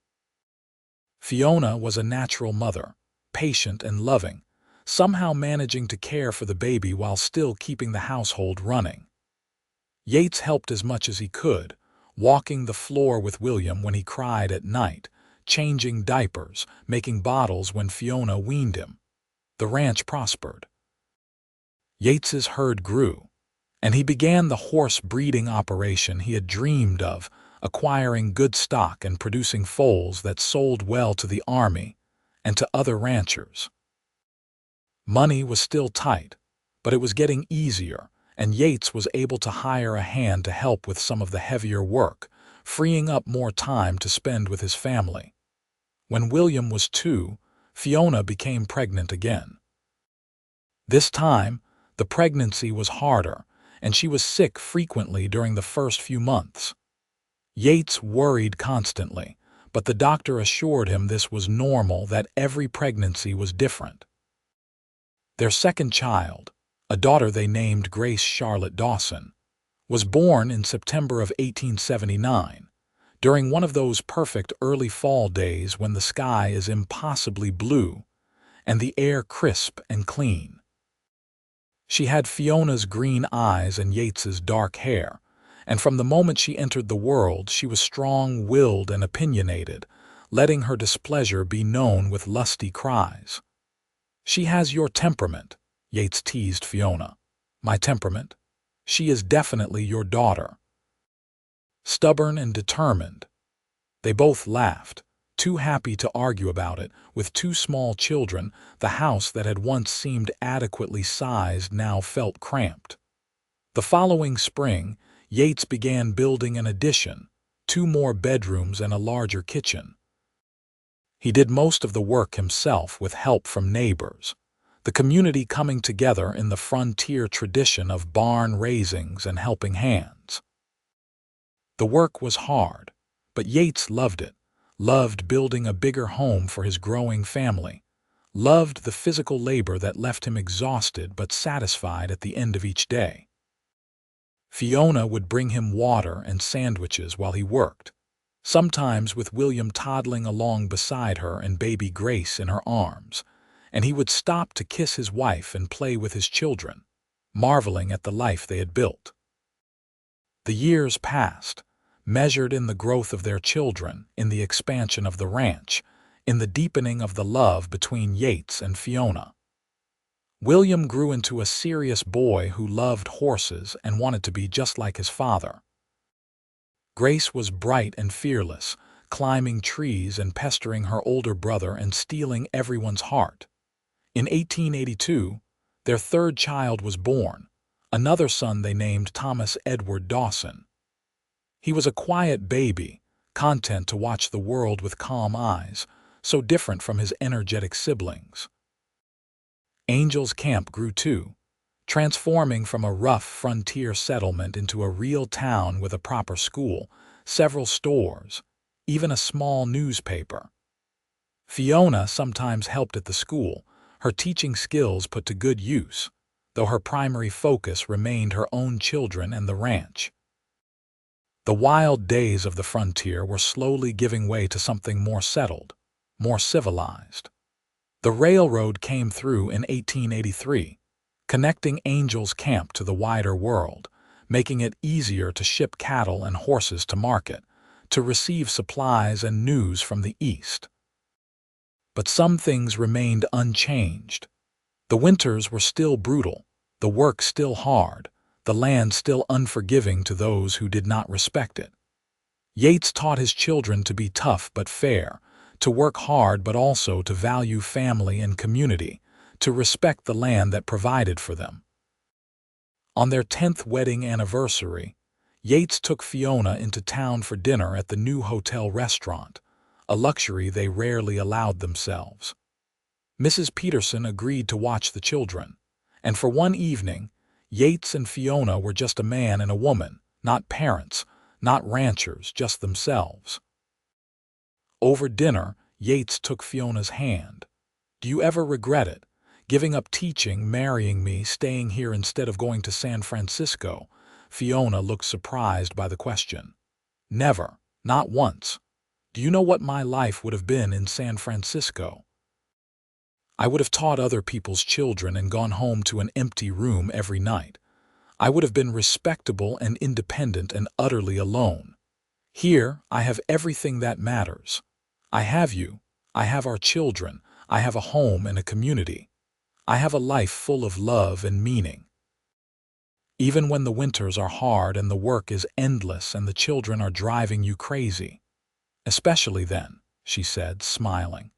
Fiona was a natural mother, patient and loving, somehow managing to care for the baby while still keeping the household running. Yates helped as much as he could, walking the floor with William when he cried at night, changing diapers, making bottles when Fiona weaned him. The ranch prospered. Yates's herd grew, and he began the horse breeding operation he had dreamed of, acquiring good stock and producing foals that sold well to the army and to other ranchers. Money was still tight, but it was getting easier, and Yates was able to hire a hand to help with some of the heavier work, freeing up more time to spend with his family. When William was 2, Fiona became pregnant again. This time, the pregnancy was harder, and she was sick frequently during the first few months. Yates worried constantly, but the doctor assured him this was normal, that every pregnancy was different. Their second child, a daughter they named Grace Charlotte Dawson, was born in September of 1879, during one of those perfect early fall days when the sky is impossibly blue and the air crisp and clean. She had Fiona's green eyes and Yates's dark hair, and from the moment she entered the world she was strong-willed and opinionated, letting her displeasure be known with lusty cries. "She has your temperament," Yates teased Fiona. "My temperament? She is definitely your daughter." Stubborn and determined. They both laughed, too happy to argue about it. With 2 small children, the house that had once seemed adequately sized now felt cramped. The following spring, Yates began building an addition, 2 more bedrooms and a larger kitchen. He did most of the work himself with help from neighbors, the community coming together in the frontier tradition of barn raisings and helping hands. The work was hard, but Yates loved it, loved building a bigger home for his growing family, loved the physical labor that left him exhausted but satisfied at the end of each day. Fiona would bring him water and sandwiches while he worked, sometimes with William toddling along beside her and baby Grace in her arms, and he would stop to kiss his wife and play with his children, marveling at the life they had built. The years passed, measured in the growth of their children, in the expansion of the ranch, in the deepening of the love between Yates and Fiona. William grew into a serious boy who loved horses and wanted to be just like his father. Grace was bright and fearless, climbing trees and pestering her older brother and stealing everyone's heart. In 1882, their third child was born, another son they named Thomas Edward Dawson. He was a quiet baby, content to watch the world with calm eyes, so different from his energetic siblings. Angel's Camp grew too. transforming from a rough frontier settlement into a real town with a proper school, several stores, even a small newspaper. Fiona sometimes helped at the school, her teaching skills put to good use, though her primary focus remained her own children and the ranch. The wild days of the frontier were slowly giving way to something more settled, more civilized. The railroad came through in 1883, connecting Angel's Camp to the wider world, making it easier to ship cattle and horses to market, to receive supplies and news from the east. But some things remained unchanged. The winters were still brutal, the work still hard, the land still unforgiving to those who did not respect it. Yates taught his children to be tough but fair, to work hard but also to value family and community, to respect the land that provided for them. On their 10th wedding anniversary, Yates took Fiona into town for dinner at the new hotel restaurant, a luxury they rarely allowed themselves. Mrs. Peterson agreed to watch the children, and for one evening, Yates and Fiona were just a man and a woman, not parents, not ranchers, just themselves. Over dinner, Yates took Fiona's hand. "Do you ever regret it? Giving up teaching, marrying me, staying here instead of going to San Francisco?" Fiona looked surprised by the question. "Never, not once. Do you know what my life would have been in San Francisco? I would have taught other people's children and gone home to an empty room every night. I would have been respectable and independent and utterly alone. Here, I have everything that matters. I have you, I have our children, I have a home and a community. I have a life full of love and meaning. Even when the winters are hard and the work is endless and the children are driving you crazy. Especially then," she said, smiling.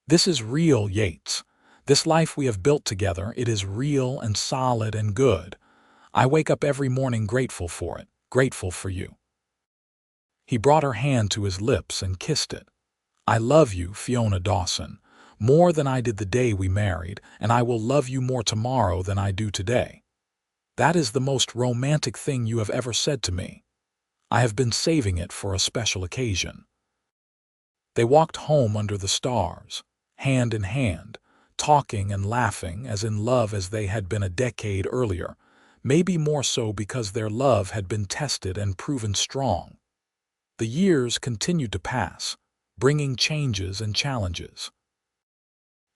"This is real, Yates. This life we have built together, it is real and solid and good. I wake up every morning grateful for it, grateful for you." He brought her hand to his lips and kissed it. "I love you, Fiona Dawson, more than I did the day we married, and I will love you more tomorrow than I do today. That is the most romantic thing you have ever said to me. I have been saving it for a special occasion." They walked home under the stars, hand in hand, talking and laughing as in love as they had been a decade earlier, maybe more so because their love had been tested and proven strong. The years continued to pass, bringing changes and challenges.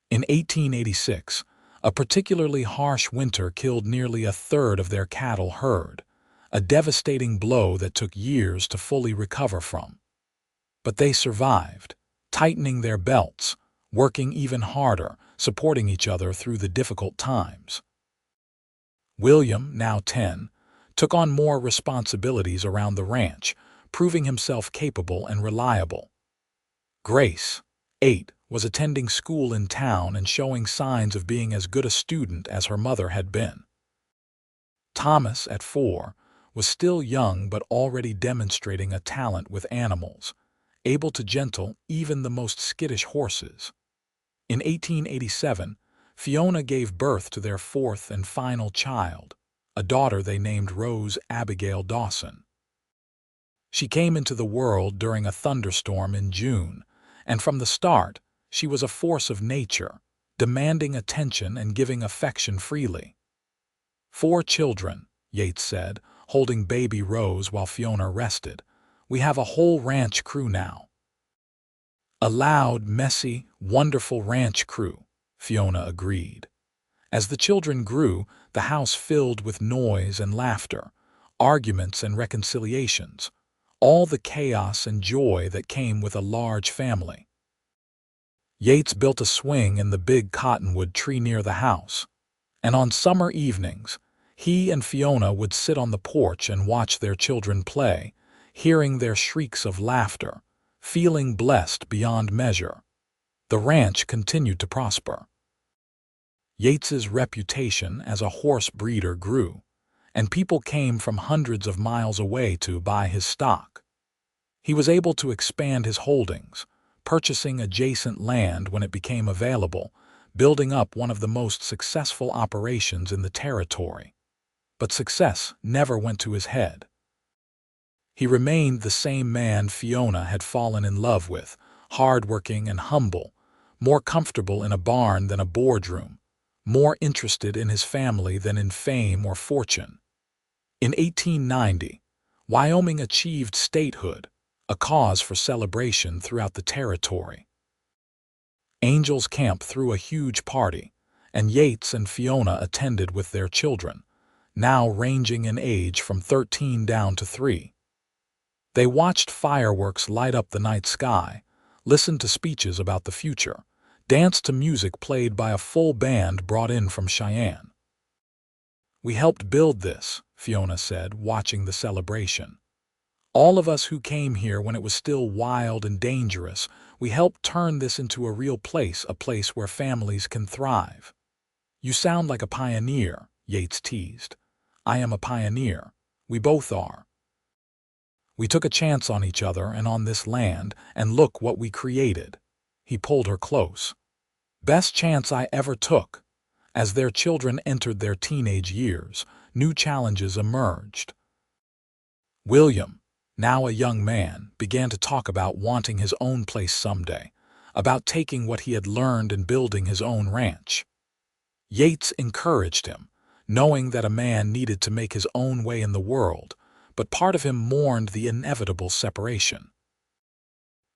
In 1886, a particularly harsh winter killed nearly a third of their cattle herd, a devastating blow that took years to fully recover from. But they survived, tightening their belts, working even harder, supporting each other through the difficult times. William, now 10, took on more responsibilities around the ranch, proving himself capable and reliable. Grace, 8, was attending school in town and showing signs of being as good a student as her mother had been. Thomas, at 4, was still young but already demonstrating a talent with animals, able to gentle even the most skittish horses. In 1887, Fiona gave birth to their 4th and final child, a daughter they named Rose Abigail Dawson. She came into the world during a thunderstorm in June, and from the start, she was a force of nature, demanding attention and giving affection freely. 4 children, Yates said, holding baby Rose while Fiona rested. "We have a whole ranch crew now." "A loud, messy, wonderful ranch crew," Fiona agreed. As the children grew, the house filled with noise and laughter, arguments and reconciliations, all the chaos and joy that came with a large family. Yates built a swing in the big cottonwood tree near the house, and on summer evenings, he and Fiona would sit on the porch and watch their children play, hearing their shrieks of laughter, feeling blessed beyond measure. The ranch continued to prosper. Yates's reputation as a horse breeder grew, and people came from hundreds of miles away to buy his stock. He was able to expand his holdings, purchasing adjacent land when it became available, building up one of the most successful operations in the territory. But success never went to his head. He remained the same man Fiona had fallen in love with, hard-working and humble, more comfortable in a barn than a boardroom, more interested in his family than in fame or fortune. In 1890, Wyoming achieved statehood, a cause for celebration throughout the territory. Angels Camp threw a huge party, and Yates and Fiona attended with their children, now ranging in age from 13 down to 3. They watched fireworks light up the night sky, listened to speeches about the future, danced to music played by a full band brought in from Cheyenne. "We helped build this," Fiona said, watching the celebration. "All of us who came here when it was still wild and dangerous, we helped turn this into a real place, a place where families can thrive." "You sound like a pioneer," Yates teased. "I am a pioneer. We both are. We took a chance on each other and on this land, and look what we created." He pulled her close. "Best chance I ever took." As their children entered their teenage years, new challenges emerged. William, now a young man, began to talk about wanting his own place someday, about taking what he had learned and building his own ranch. Yates encouraged him, knowing that a man needed to make his own way in the world, but part of him mourned the inevitable separation.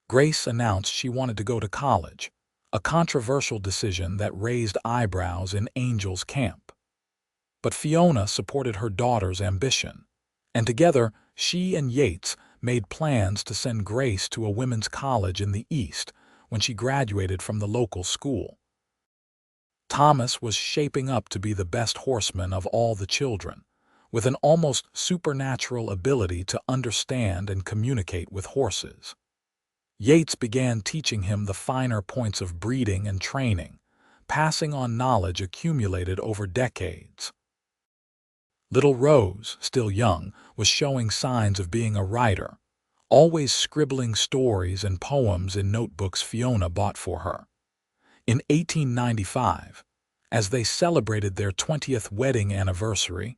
Grace announced she wanted to go to college, a controversial decision that raised eyebrows in Angels Camp. But Fiona supported her daughter's ambition, and together she and Yates made plans to send Grace to a women's college in the East when she graduated from the local school. Thomas was shaping up to be the best horseman of all the children, with an almost supernatural ability to understand and communicate with horses. Yates began teaching him the finer points of breeding and training, passing on knowledge accumulated over decades. Little Rose, still young, was showing signs of being a writer, always scribbling stories and poems in notebooks Fiona bought for her. In 1895, as they celebrated their 20th wedding anniversary,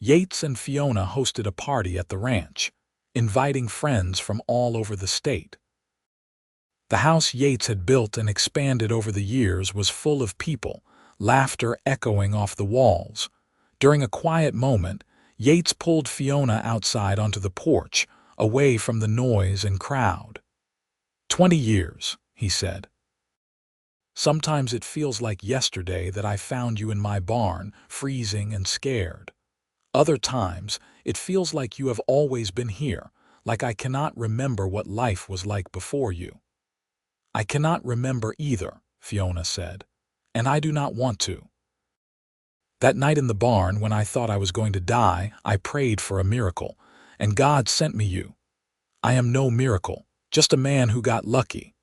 Yates and Fiona hosted a party at the ranch, inviting friends from all over the state. The house Yates had built and expanded over the years was full of people, laughter echoing off the walls. During a quiet moment, Yates pulled Fiona outside onto the porch, away from the noise and crowd. 20 years, he said. Sometimes it feels like yesterday that I found you in my barn, freezing and scared. Other times, it feels like you have always been here, like I cannot remember what life was like before you." "I cannot remember either," Fiona said, "and I do not want to. That night in the barn when I thought I was going to die, I prayed for a miracle, and God sent me you. I am no miracle, just a man who got lucky.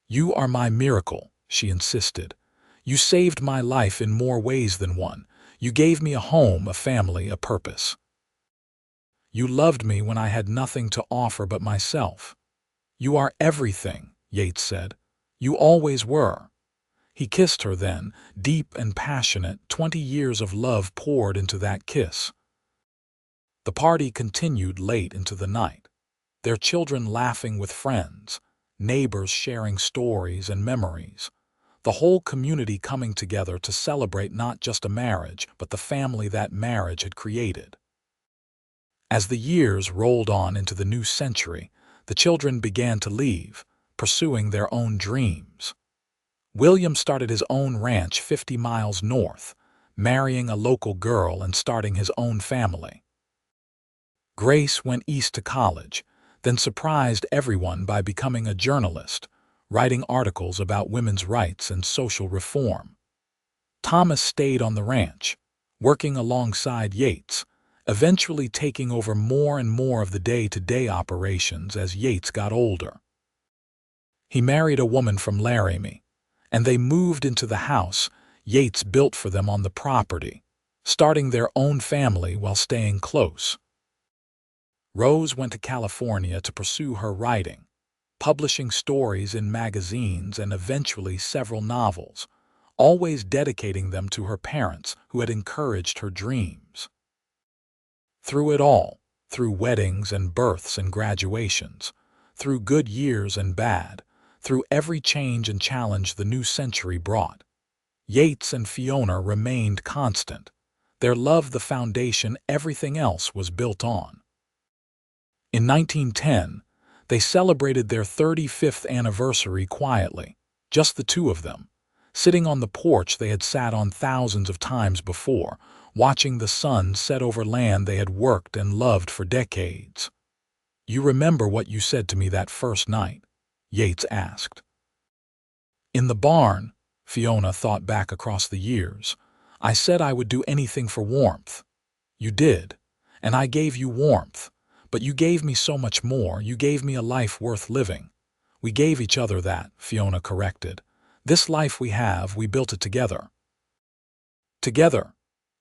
You are my miracle," she insisted. "You saved my life in more ways than one. You gave me a home, a family, a purpose. You loved me when I had nothing to offer but myself. You are everything," Yates said. "You always were." He kissed her then, deep and passionate. 20 years of love poured into that kiss. The party continued late into the night, their children laughing with friends, neighbors sharing stories and memories, the whole community coming together to celebrate not just a marriage, but the family that marriage had created. As the years rolled on into the new century, the children began to leave, pursuing their own dreams. William started his own ranch 50 miles north, marrying a local girl and starting his own family. Grace went east to college, then surprised everyone by becoming a journalist, writing articles about women's rights and social reform. Thomas stayed on the ranch, working alongside Yates, eventually taking over more and more of the day-to-day operations as Yates got older. He married a woman from Laramie, and they moved into the house Yates built for them on the property, starting their own family while staying close. Rose went to California to pursue her writing, publishing stories in magazines and eventually several novels, always dedicating them to her parents who had encouraged her dreams. Through it all, through weddings and births and graduations, through good years and bad, through every change and challenge the new century brought, Yates and Fiona remained constant, their love the foundation everything else was built on. In 1910, they celebrated their 35th anniversary quietly, just the two of them, sitting on the porch they had sat on thousands of times before, watching the sun set over land they had worked and loved for decades. "You remember what you said to me that first night?" Yates asked. "In the barn," Fiona thought back across the years, "I said I would do anything for warmth. You did, and I gave you warmth, but you gave me so much more. You gave me a life worth living." "We gave each other that," Fiona corrected. "This life we have, we built it together." "Together,"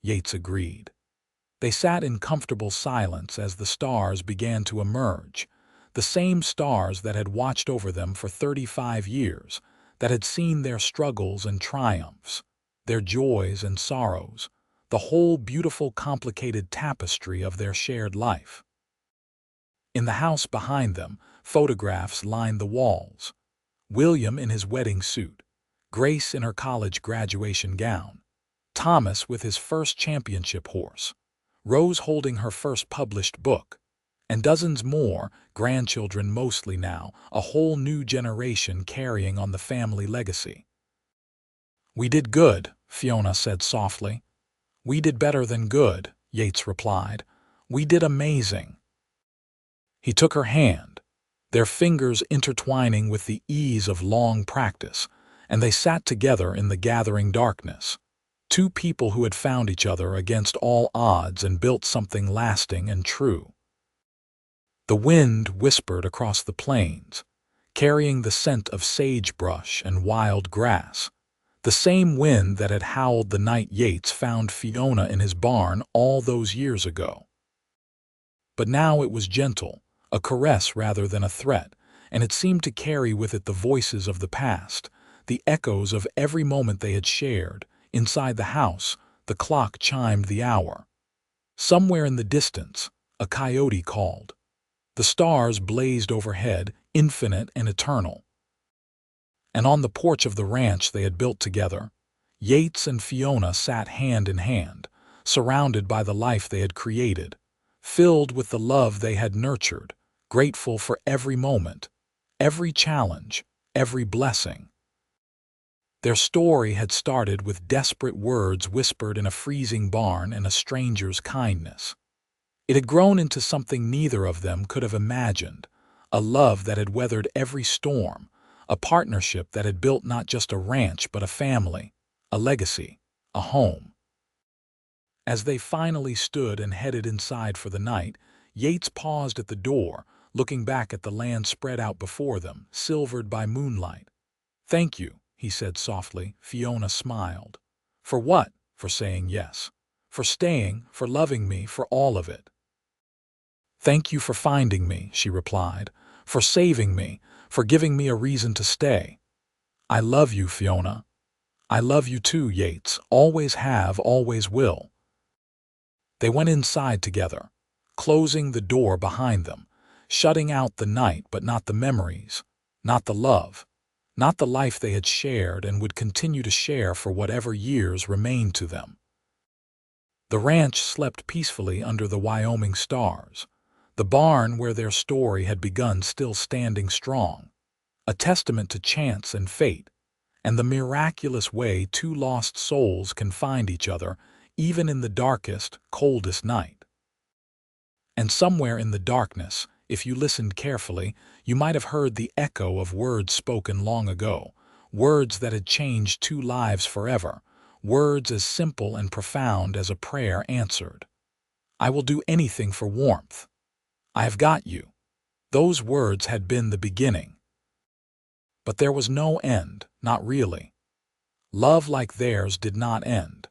Yates agreed. They sat in comfortable silence as the stars began to emerge, the same stars that had watched over them for 35 years, that had seen their struggles and triumphs, their joys and sorrows, the whole beautiful complicated tapestry of their shared life. In the house behind them, photographs lined the walls. William in his wedding suit, Grace in her college graduation gown, Thomas with his first championship horse, Rose holding her first published book, and dozens more, grandchildren mostly now, a whole new generation carrying on the family legacy. "We did good," Fiona said softly. "We did better than good," Yates replied. "We did amazing." He took her hand, their fingers intertwining with the ease of long practice, and they sat together in the gathering darkness. Two people who had found each other against all odds and built something lasting and true. The wind whispered across the plains, carrying the scent of sagebrush and wild grass, the same wind that had howled the night Yates found Fiona in his barn all those years ago. But now it was gentle, a caress rather than a threat, and it seemed to carry with it the voices of the past, the echoes of every moment they had shared. Inside the house, the clock chimed the hour. Somewhere in the distance, a coyote called. The stars blazed overhead, infinite and eternal. And on the porch of the ranch they had built together, Yates and Fiona sat hand in hand, surrounded by the life they had created, filled with the love they had nurtured, grateful for every moment, every challenge, every blessing. Their story had started with desperate words whispered in a freezing barn and a stranger's kindness. It had grown into something neither of them could have imagined, a love that had weathered every storm, a partnership that had built not just a ranch but a family, a legacy, a home. As they finally stood and headed inside for the night, Yates paused at the door, looking back at the land spread out before them, silvered by moonlight. "Thank you," he said softly. Fiona smiled. "For what?" "For saying yes. For staying, for loving me, for all of it." "Thank you for finding me," she replied. "For saving me, for giving me a reason to stay." "I love you, Fiona." "I love you too, Yates. Always have, always will." They went inside together, closing the door behind them, shutting out the night but not the memories, not the love, not the life they had shared and would continue to share for whatever years remained to them. The ranch slept peacefully under the Wyoming stars, the barn where their story had begun still standing strong, a testament to chance and fate, and the miraculous way two lost souls can find each other even in the darkest, coldest night. And somewhere in the darkness, if you listened carefully, you might have heard the echo of words spoken long ago, words that had changed two lives forever, words as simple and profound as a prayer answered. "I will do anything for warmth. I have got you." Those words had been the beginning. But there was no end, not really. Love like theirs did not end.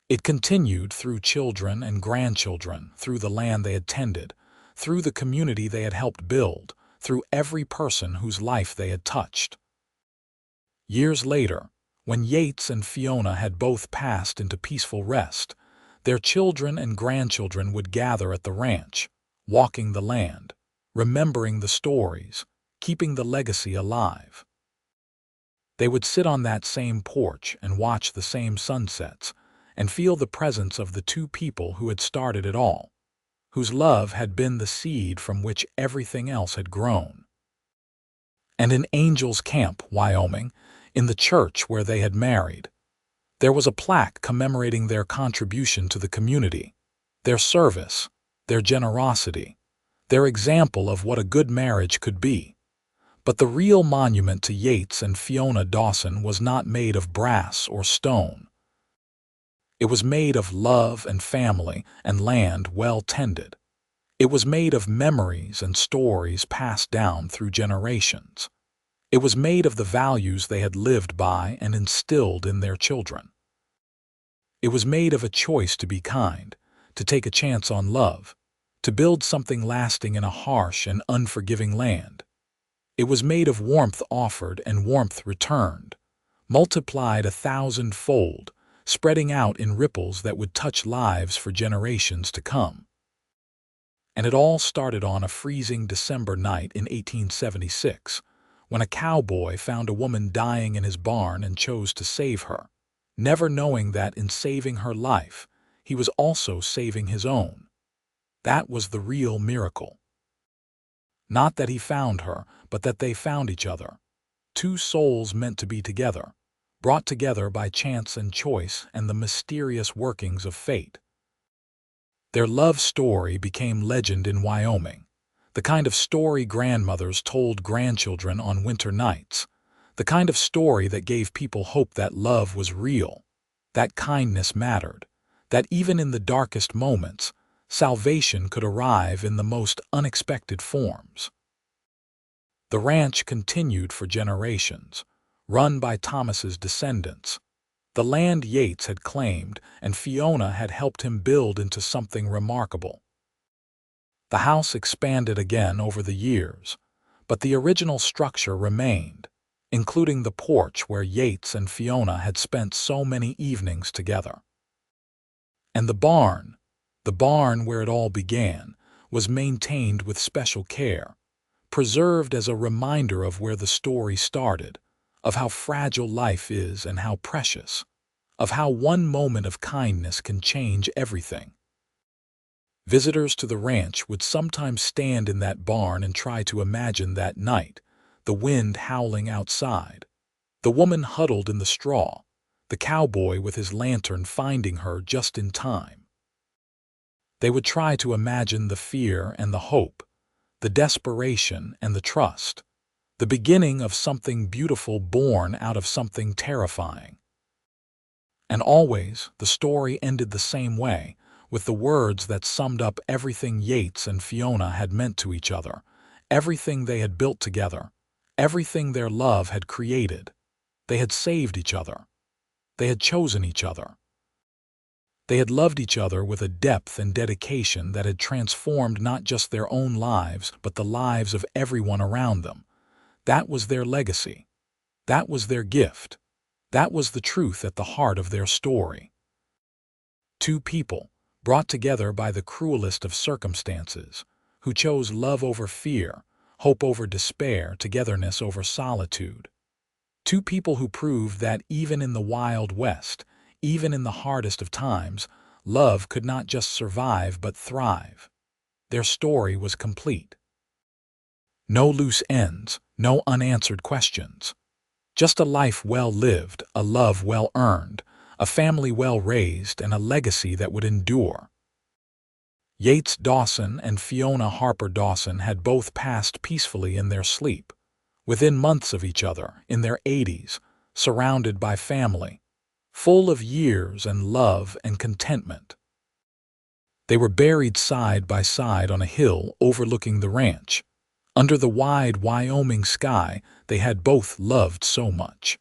It continued through children and grandchildren, through the land they had tended, through the community they had helped build, through every person whose life they had touched. Years later, When Yates and Fiona had both passed into peaceful rest, their children and grandchildren would gather at the ranch, walking the land, remembering the stories, keeping the legacy alive. They would sit on that same porch and watch the same sunsets and feel the presence of the two people who had started it all, whose love had been the seed from which everything else had grown. And in Angel's Camp, Wyoming, in the church where they had married, there was a plaque commemorating their contribution to the community, their service, their generosity, their example of what a good marriage could be. But the real monument to Yates and Fiona Dawson was not made of brass or stone. It was made of love and family and land well tended. It was made of memories and stories passed down through generations. It was made of the values they had lived by and instilled in their children. It was made of a choice to be kind, to take a chance on love, to build something lasting in a harsh and unforgiving land. It was made of warmth offered and warmth returned, multiplied 1,000-fold, spreading out in ripples that would touch lives for generations to come. And it all started on a freezing December night in 1876, when a cowboy found a woman dying in his barn and chose to save her, never knowing that in saving her life, he was also saving his own. That was the real miracle. Not that he found her, but that they found each other. Two souls meant to be together, brought together by chance and choice and the mysterious workings of fate. Their love story became legend in Wyoming, the kind of story grandmothers told grandchildren on winter nights, the kind of story that gave people hope that love was real, that kindness mattered, that even in the darkest moments, salvation could arrive in the most unexpected forms. The ranch continued for generations, run by Thomas's descendants. The land Yates had claimed and Fiona had helped him build into something remarkable. The house expanded again over the years, but the original structure remained, including the porch where Yates and Fiona had spent so many evenings together. And the barn where it all began, was maintained with special care, preserved as a reminder of where the story started, of how fragile life is and how precious, of how one moment of kindness can change everything. Visitors to the ranch would sometimes stand in that barn and try to imagine that night, the wind howling outside, the woman huddled in the straw, the cowboy with his lantern finding her just in time. They would try to imagine the fear and the hope, the desperation and the trust, the beginning of something beautiful born out of something terrifying. And always the story ended the same way, with the words that summed up everything Yates and Fiona had meant to each other, everything they had built together, everything their love had created. They had saved each other. They had chosen each other. They had loved each other with a depth and dedication that had transformed not just their own lives, but the lives of everyone around them. That was their legacy. That was their gift. That was the truth at the heart of their story. Two people, brought together by the cruelest of circumstances, who chose love over fear, hope over despair, togetherness over solitude. Two people who proved that even in the Wild West, even in the hardest of times, love could not just survive but thrive. Their story was complete. No loose ends, no unanswered questions. Just a life well lived, a love well earned, a family well raised, and a legacy that would endure. Yates Dawson and Fiona Harper Dawson had both passed peacefully in their sleep, within months of each other, in their 80s, surrounded by family, full of years and love and contentment. They were buried side by side on a hill overlooking the ranch, under the wide Wyoming sky they had both loved so much.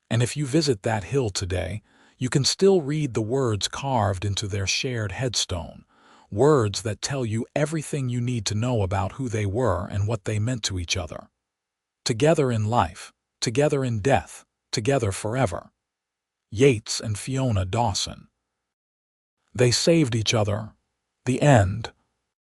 And if you visit that hill today, you can still read the words carved into their shared headstone, words that tell you everything you need to know about who they were and what they meant to each other. Together in life, together in death, together forever. Yates and Fiona Dawson. They saved each other. The end.